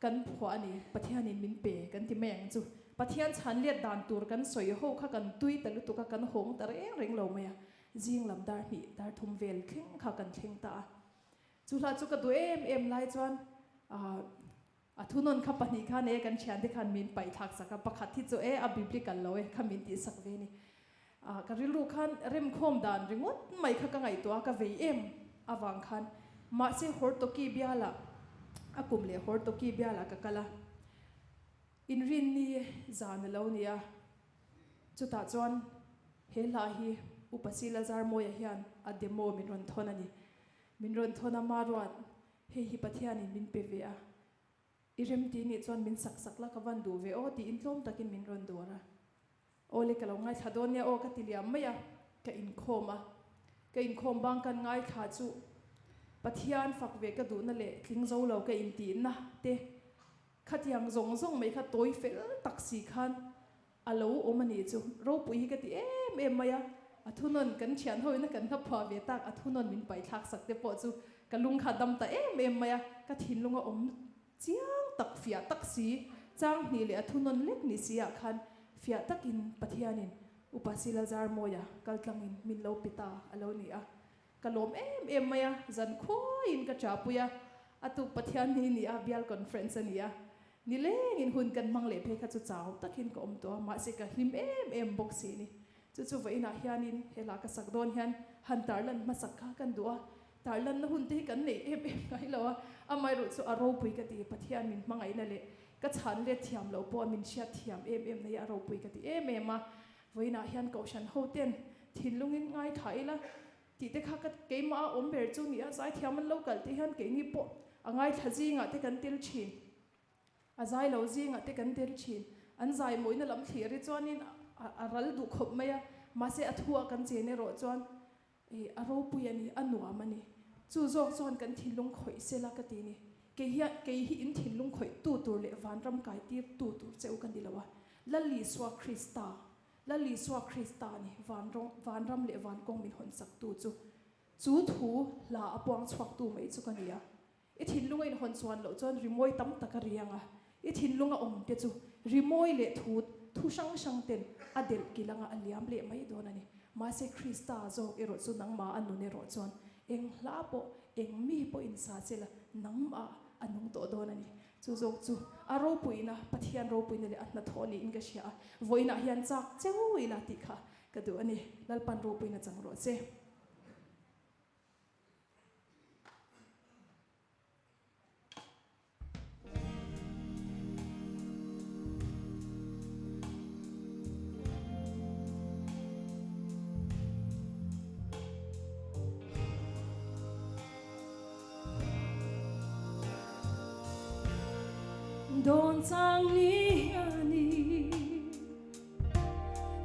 kan phwa ani pathianin min pe kan ti meng chu pathian chan let dan tur kan soi ho kha kan tui talu tu ka kan hong tar reng lo maya jing lamdar hi dar thum vel kheng kha kan theng ta chu la chu ka du em lai chuan athunon kha pani kha ne kan thian te khan min pai thak saka pakhat thi chu a biblical lo khamin ti sak ve ni ka rilu khan rem khom dan ringot mai kha ka ngai to ka ve em awang khan ma se hor to ki biala akum le hor to ki biala ka kala in rin ni zan lo nia chu ta chuan he la hi upasi lazar moya hian a demo min ron thon ani min ron thona marwan he hi pathiani min pe ve a irem ti ni chuan min sak la ka van du ve o ti in tlom takin min ron dora ole ka lo ngai thadon nia o ka tiliam maya ka in khom bang kan ngai kha chu pathian fak ve ka du na le tling zo lo ka in ti na te khatiang zong mai kha toi fel taksi khan alo omani chu ro pui ka ti em maya athunon kan thian hoi na kan phwa ve tak athunon min pai thak sak te po chu ka lung kha dam ta em maya ka thin lunga om chiang tak fia taksi chang ni le athunon lek ni sia khan fia takin pathianin upasila zar moya kaltlangin min lo pita alo ni a kalom em maya zan khoin ka chapuya atu pathiani ni a bial conference ni a ni leng in hun kan mang le phe kha chu chaw takin ko om to ma se ka him em boxi ni chu vaina hianin hela ka sakdon hian han tarlan masak kha kan duwa tarlan na hun te kan nei em ngai lo amai ru chu aro pui ka ti pathian min mangai na le ka chan le thiam lo po min sia thiam em nei aro pui ka ti em ma voina hian ko shan ho ten thinlungin ngai thaila ti te kha ka keima om ber chu ni a sai thiam an local te hian ke ni po angai thaji nga te kan til thin azai lo ji nga te kan til thin an zai moina lam thiri chuanin a ral du khop maya ma se athua kan che ne ro chuan aro pui ani anua mani chu zok chuan kan thilung khoi sela ka ti ni ke hi in thilung khoi tu tur le van ram kai tir tu tur cheu kan dilawa lali swa krista ni van ram le van kong min hon sak tu chu thu la apong chhuak tu mai chu kan ya i thilung in hon chuan lo chuan rimoi tam takarianga i thilunga om te chu rimoi le thu sang ten adel kilanga aliam le mai donani ma se krista zo ero chu nang ma anu ne ro chuan eng hla po eng mi po in sa chela nang ma anung to donani chu zok chu aro puina pathian ro puina le atna thoni in ka sia voina hian chak cheu ila ti kha ka du ani lalpan ro puina chang ro che Don sang ni ani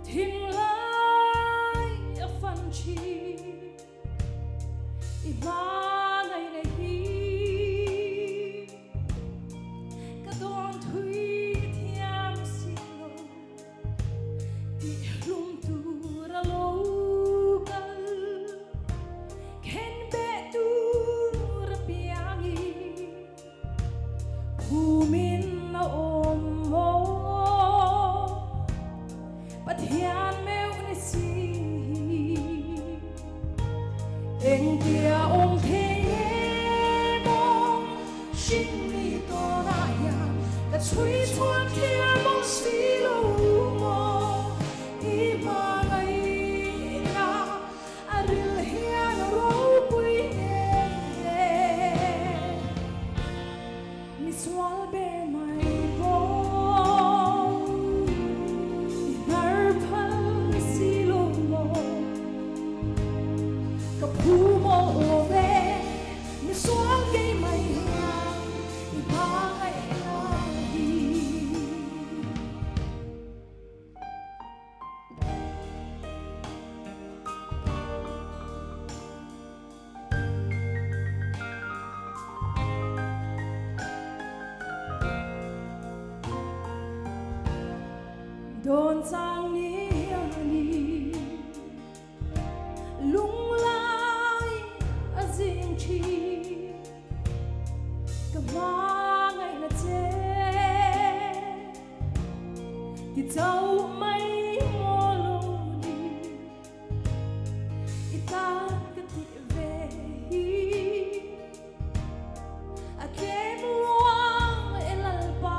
thim lai a fan chi I ba ngai nei hi ka don thui thiam si lo ti lum tu ra lo kal ken be tu ra piangi min om mo Pathian meu ni si eng tia om the mong shin ni to na ya da chui chuan thia mong si lo mo I ma ngai na a ril hian ro pui mi swal be mai bo nar phal mi si lo mo ka pu mo o ve mi swal ge mai ha I ba ai la hi Don sang ni ani lung lai a jing chi ka ma ngai na che ti chau mai mo lo ni I ta ka ti ve hi a kem luang elal pa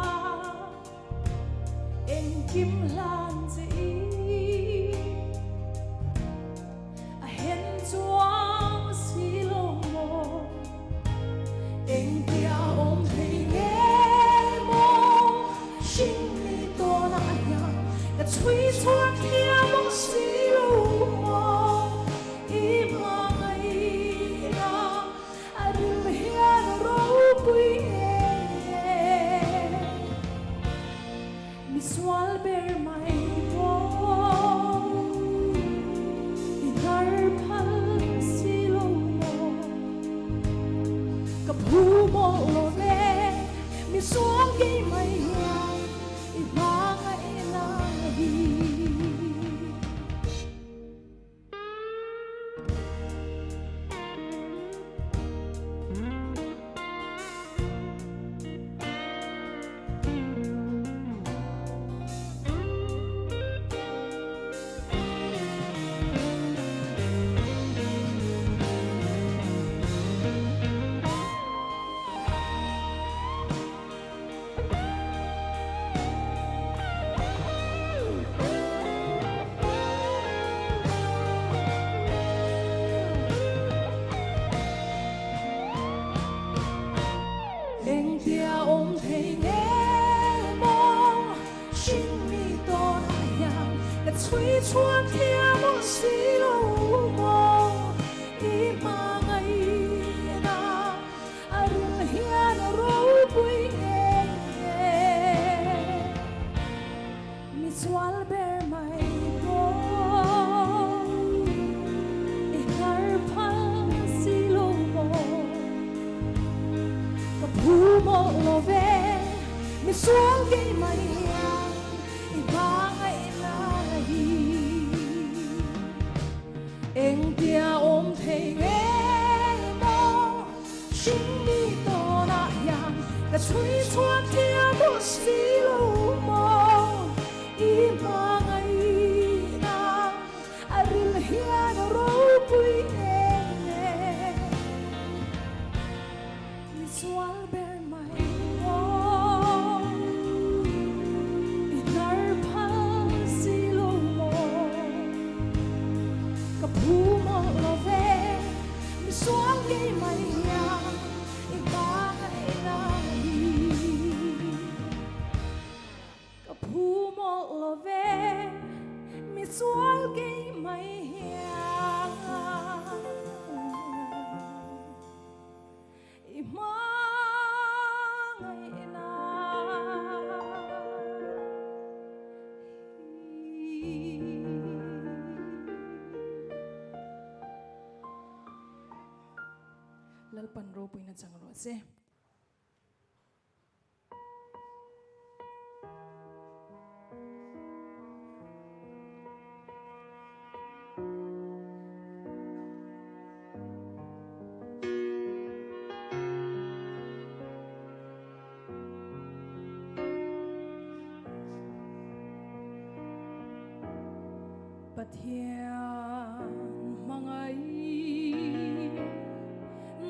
eng kim lan ze a hen chuang si lo mo eng tia om thei nge mo shin ni to na ya ka chui chuang tia mong si lo mo I ma ngai na a rim hian ro pui mi swal ber mai bo I nar phal si lo mo ka pu mo lo ve mi swal ge mai ya I ba ngai na hi 吹穿天梦西路梦，一马爱那阿人遐那路不耶，mi swal ber mai bo, ihar pal silo mo, kapu mo love, mi swal gay mai yang, ibangay em tia ôm thấy nghe mong xin đi to na yang đã suy xoan tia một xí lù mong im mà ngày na aril hian râu bụi nghe mi xoal bên mày mong inar phal xí lù mong kapu mo love mi suang gay mai ya iba ilahi kapu mo love mi suang gay mai ya iba lalpan ro pui na chang ro se Pathian mangai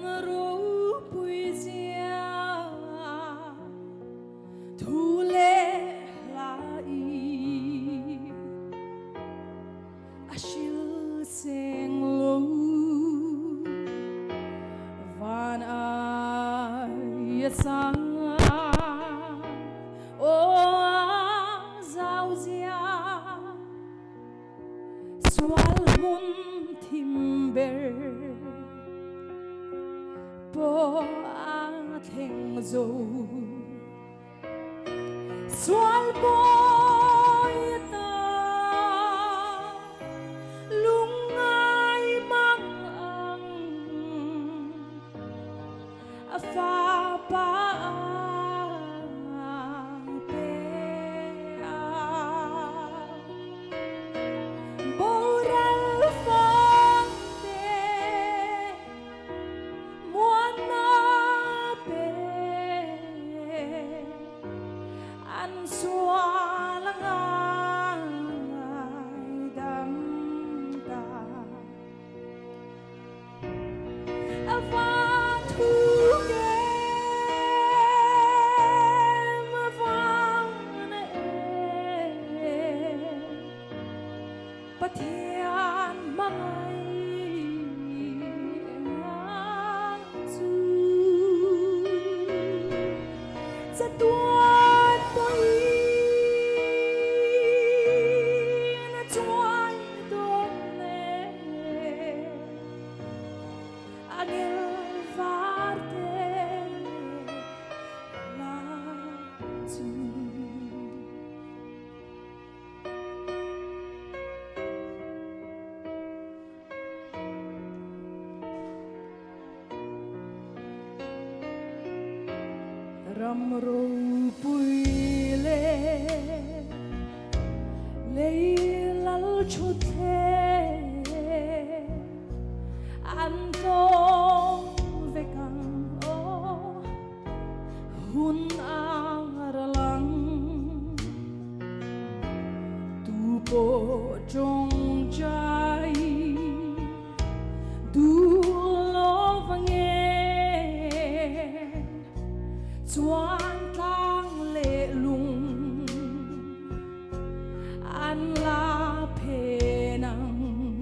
ngaro pui zia thu le lai ashil seng lo van ai sang o zau zia swal mun timber po a theng zo swal boy ta lungai mang ang a fa pa Pathian mangai ngang chu sa tuan boi na chuan don le agel varte la chu Ramro pui le lal chute antong vekang o hun aralang tu po jong jai du lo vange chuan tlang le lung an la phe nang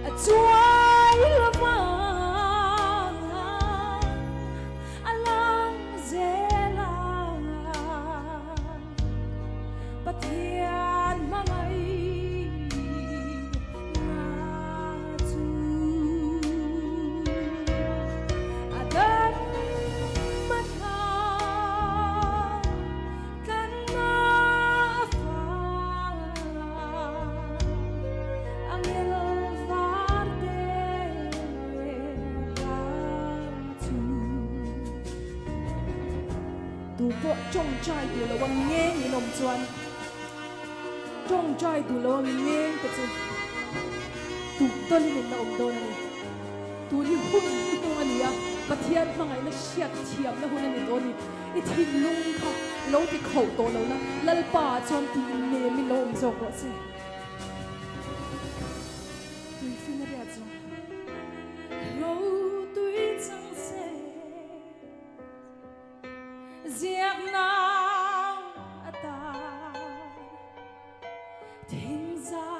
a chuai la va alang zela Pathian tu po trong trai tu lo wang nghe ni nom chuan trong trai tu lo wang nghe te chu tu tol ni na om do ni tu ni hun tu ani a pathian mangai na siat thiam na hun ani do ni I thin lung kha lo ti khau to lo na lal pa chon ti ne mi lo om zo ko se tu fin ria zo lo tui chẳng se giặc nào ta thinh ra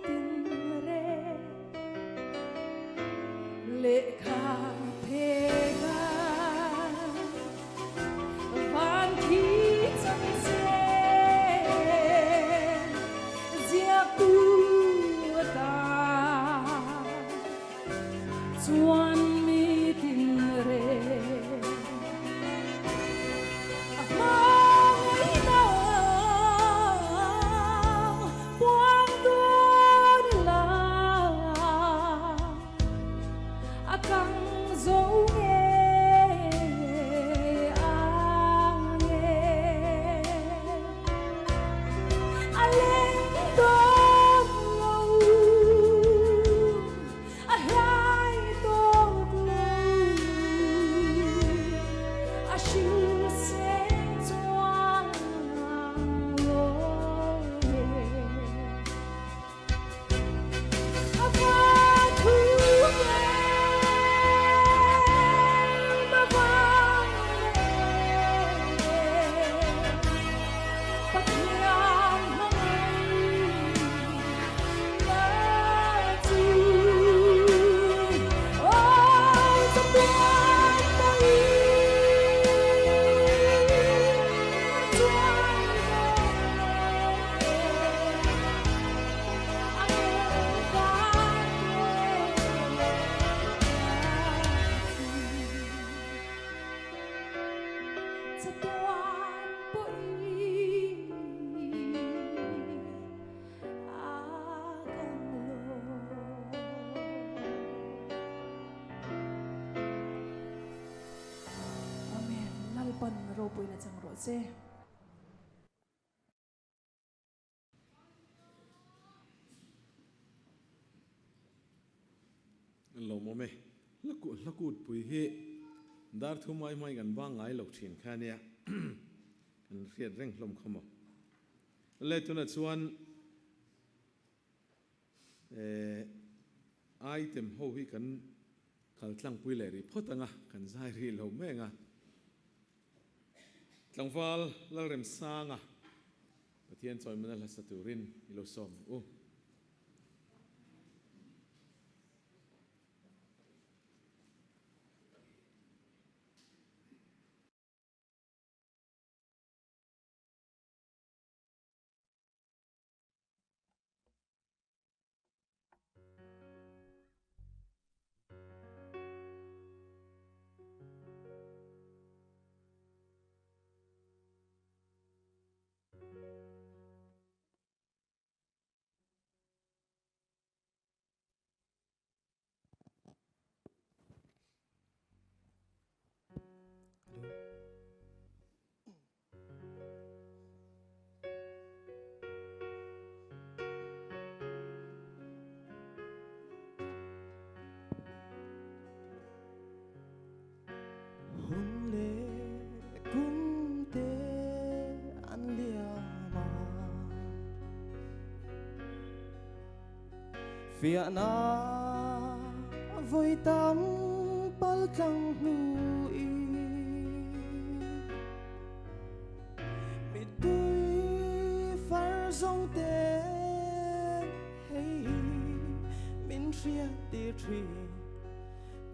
tình re lệ kha phê ga van khí chẳng se giặc tu ta chuan mi tin re mai na buang tuan la akang dấu nghe nghe lên đom lâu hai tốt lâu siêu sen choang và thu amen lal pan ro pui na chang ro se lo mo me la kut pui he dar thu mai gan ba ngai lo thin kha nia kan riat reng hlom khomo le tuna chuan item ho hi kan khal tlang pui le ri photanga kan zai ri lo me nga tlangwal la rem sanga pathian choi mana la saturin ilo som o hun le kun te an lia ma phía na vui tâm pal Chawhnu i mi tui far zong te hey min ria ti tri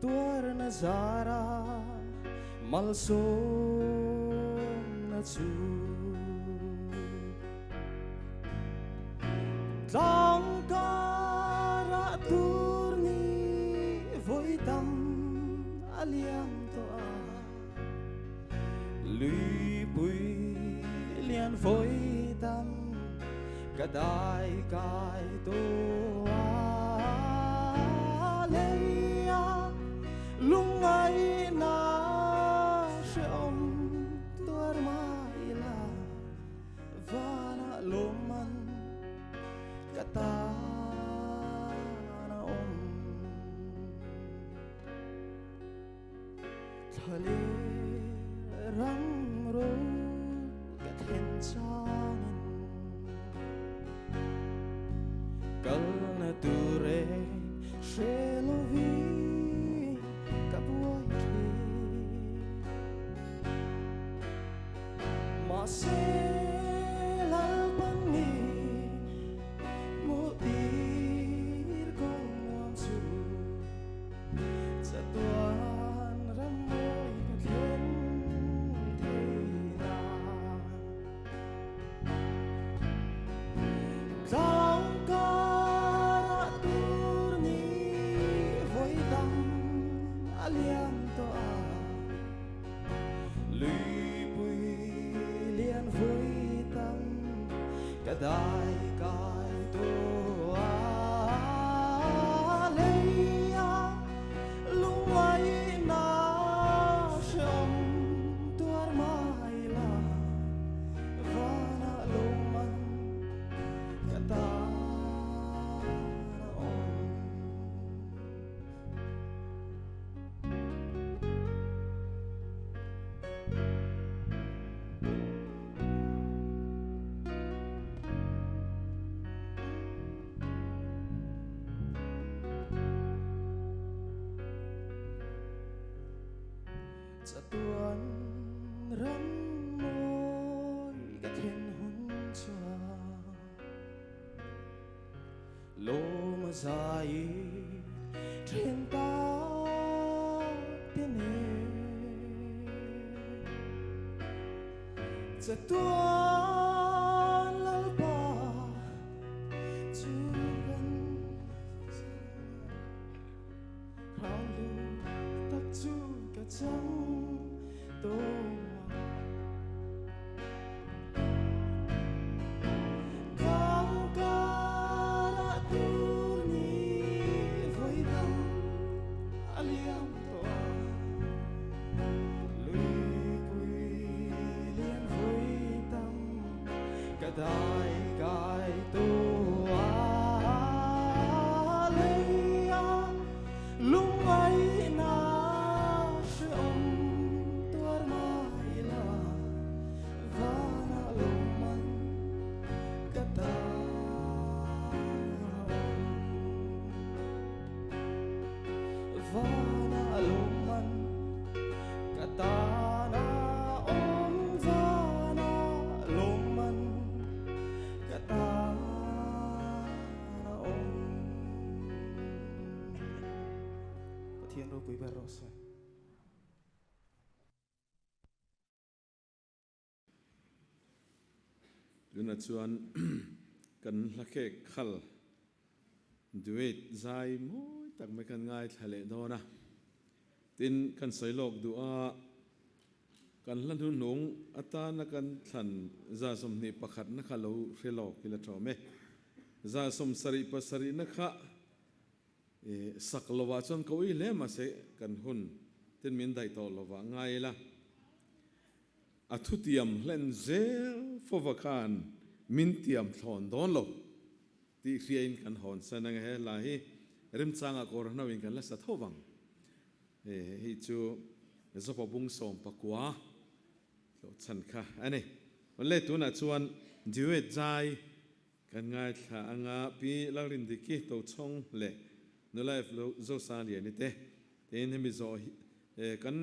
tuar na zara mal som na chu tang kara tur ni voi tam aliam to a lui pui lian voi tam kadai kai to a leia lungai na sẽ om tuar ma le răng rô cả thiên changin kal na ture shelovi ka buai ke ma se lal pangi mu ir con nuam su sa tuan ram moi ka thiên thế na tao ca tur ni voi dam aliam to a lui pui lian voi tam cả đại cai to a leia luai na shom tuar mai la vana loman cả ta sa tuan ram moi ka thiên hun cha lo ma zai thiên ta tiên sa tuan lal ba chu gan Ramhlun tak chu ka chang to kau ka ra tur ni voi dam aliam to lui pui lian voi tam ka dai kai to leia lung ai na shom tuar mai la vana loman kata vana loman kata na om vana loman kata na om Pathianni pui beros Yuna chuan kan hlake khal duet zai moi tak mai kan ngai thale dona tin kan soilok du a kan hlan hu nung atana kan thlan za som ni pakhat na khalo hrelok kila thome za som sari pasari na kha saklowa chon ko i le ma se kan hun tin min dai to lova ngai la athutiam hlen zel fovakan mintiam thon don lo ti riain kan hon sanang he la hi rim changa kor nawin kan la sa thowang hi chu zopa bung som pakwa lo chan kha ani le tu na chuan duet zai kan ngai tha anga pi larin diki to chong le no life lo zo sa li ni te ten hemi zo kan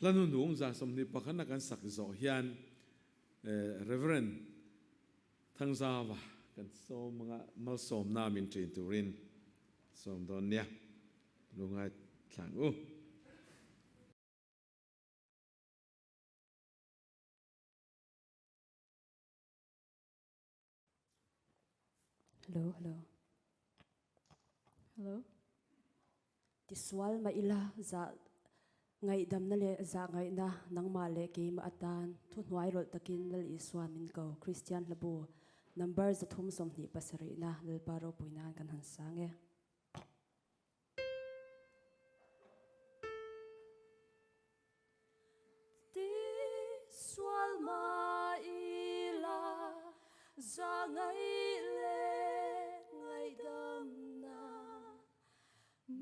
lanu nung za som ni pakhana kan sak zo hian reverend thangzawa kan so mga mal som na min trin turin som don nia lungai thlang u Hello, hello. Hello. Tiswal ma ila za ngai dam na le za ngai na nang ma le ke ma atan thu hnuai rol takin lal iswa min ko Christian labu number za thum som ni pasari na lal paro puinan kan han sange Tiswal ma ila za ngai le ngai dam na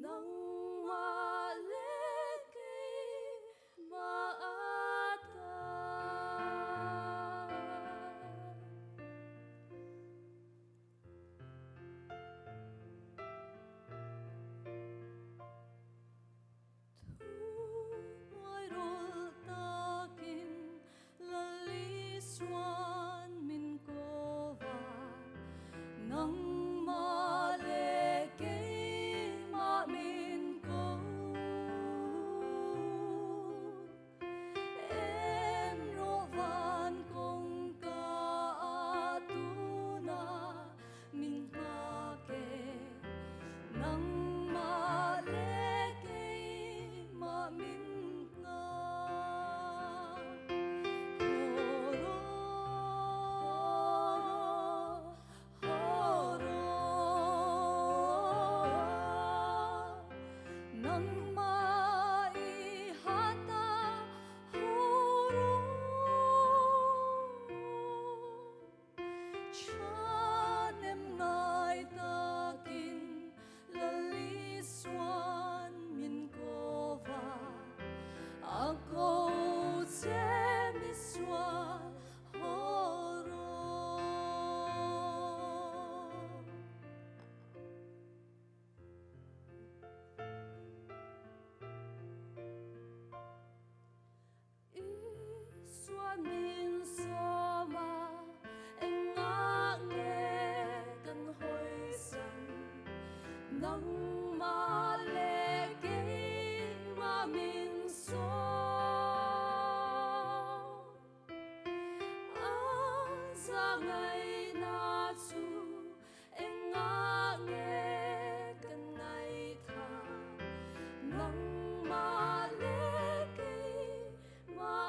nang ma le ke Ako 재밌어 호로 Xuân min so ma anh ngã nghe cần hồi sinh nắng ma lệ kê ma min so ra ngày na chu anh ngã nghe cần ngày tha nắng ma lệ kê ma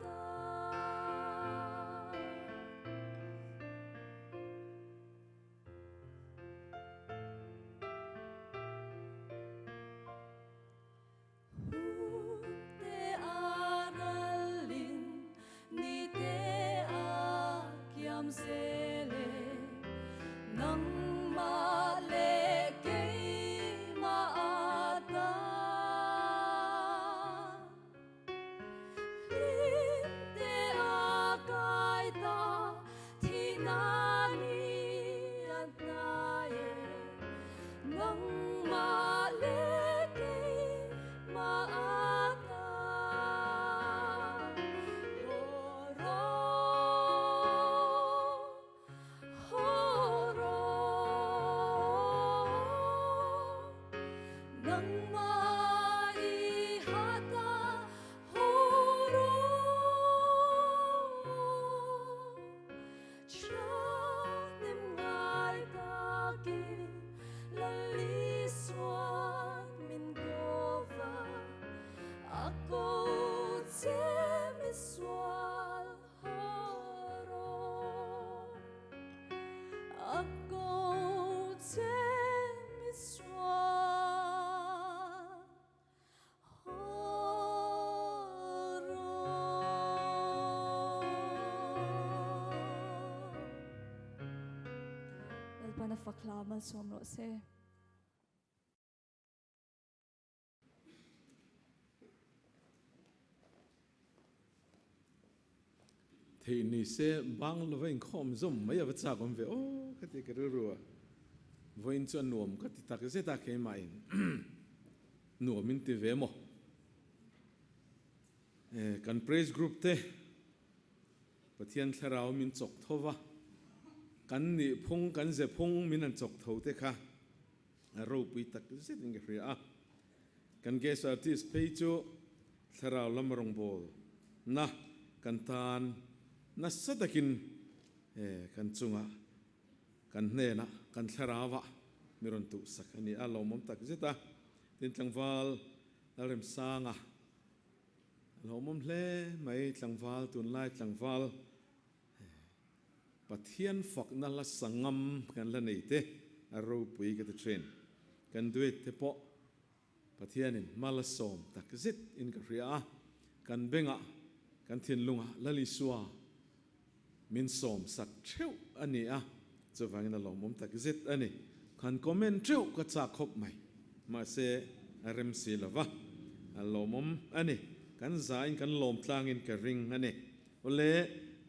ta te aralin ni te a kiam sele nang ma le ke ma ata te a kai ta thi na ni at na ye nang ma le ke ma ata horo nang mai hata horo chanem ngai ta ki lali swan min gova ako 재밌어 horo ako 재밌어 horo Elpana faklamal somro se. thì ni sẽ bang lo với Inkhawm zoom mấy vật sắc om về ô cái cái rùa với in chuan nuông cái ta cái sẽ ta cái mai nuông mình ti về mo kan praise group te Pathian tharau min chok thova kan ni phung kan je phung min an chok tho te kha ro pui tak zet ing ria a kan guest artist pe chu tharau lamrong bol na kan tan na sadakin kan chunga kan hne na kan tharawa miron tu sakani alo mom tak zeta tin tlangwal alrem sanga lo mom hle mai tlangwal tun lai tlangwal Pathian fok na la sangam kan la nei te aro pui ka te train kan duet te po Pathianin malasom tak zit in ka ria kan benga kan thin lunga lali suwa min som sak theu ani a chawangin lo mom tak zit ani kan comment theu ka cha khop mai ma se rem si lova lo mom ani kan za in kan lom tlangin ka ring ani ole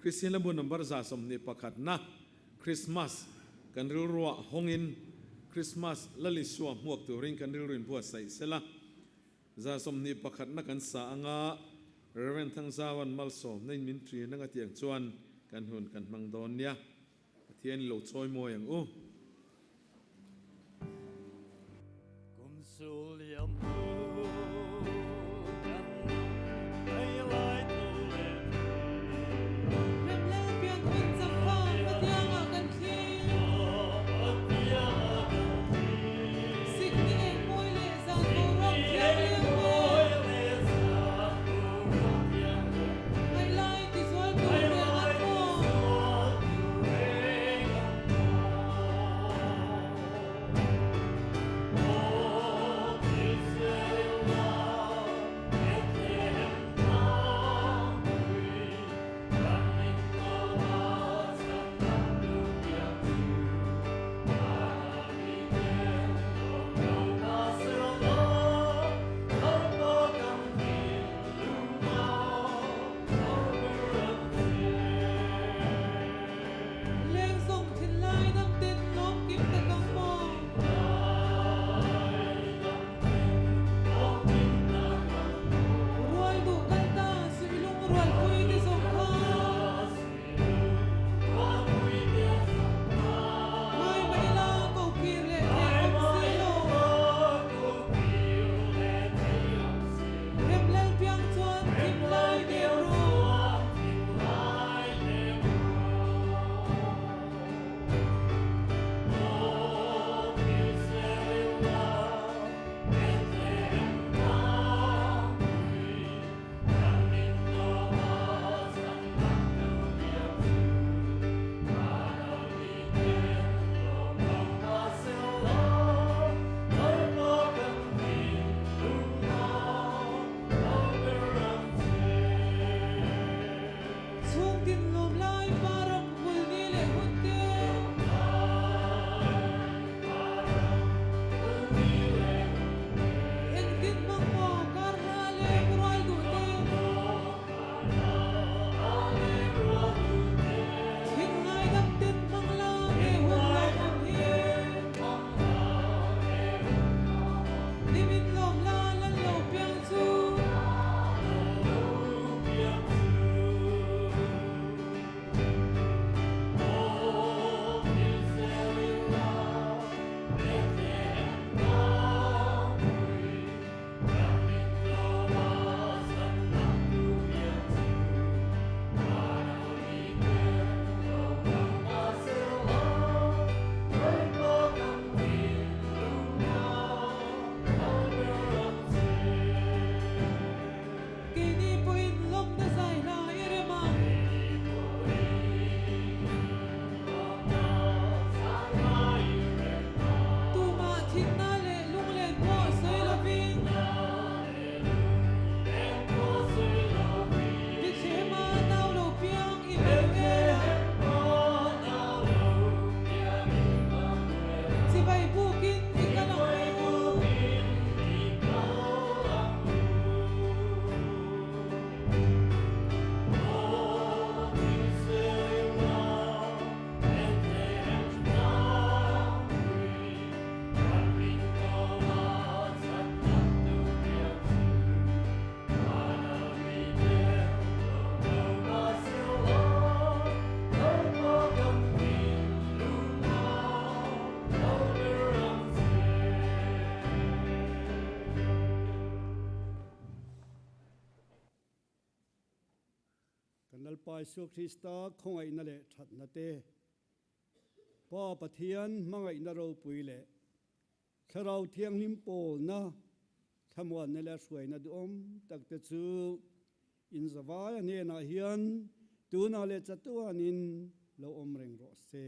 Christian labu number za som ni pakhat na Christmas kan ril ruwa hongin Christmas lali suwa muak tu ring kan ril rin buat sai sela za som ni pakhat na kan sa anga Reverend thang zawan malsom nei min tri nanga tiang chuan kan hun kan mang don nia Pathian lo choi mo yang u kum sul yam hu kan ai lai tu le Rem le pian hun sam kha patianga kan thi Sik ni en moi le za ko rong Ai lai ti sol tu re at mo oh lalpai su Krista khongai na le that na te pa pathian mangai na ro pui le kharau thiang lim pol na khamwan ne la suai na dom tak te chu in zawai ne na hian tu na le chatuanin lo om reng ro se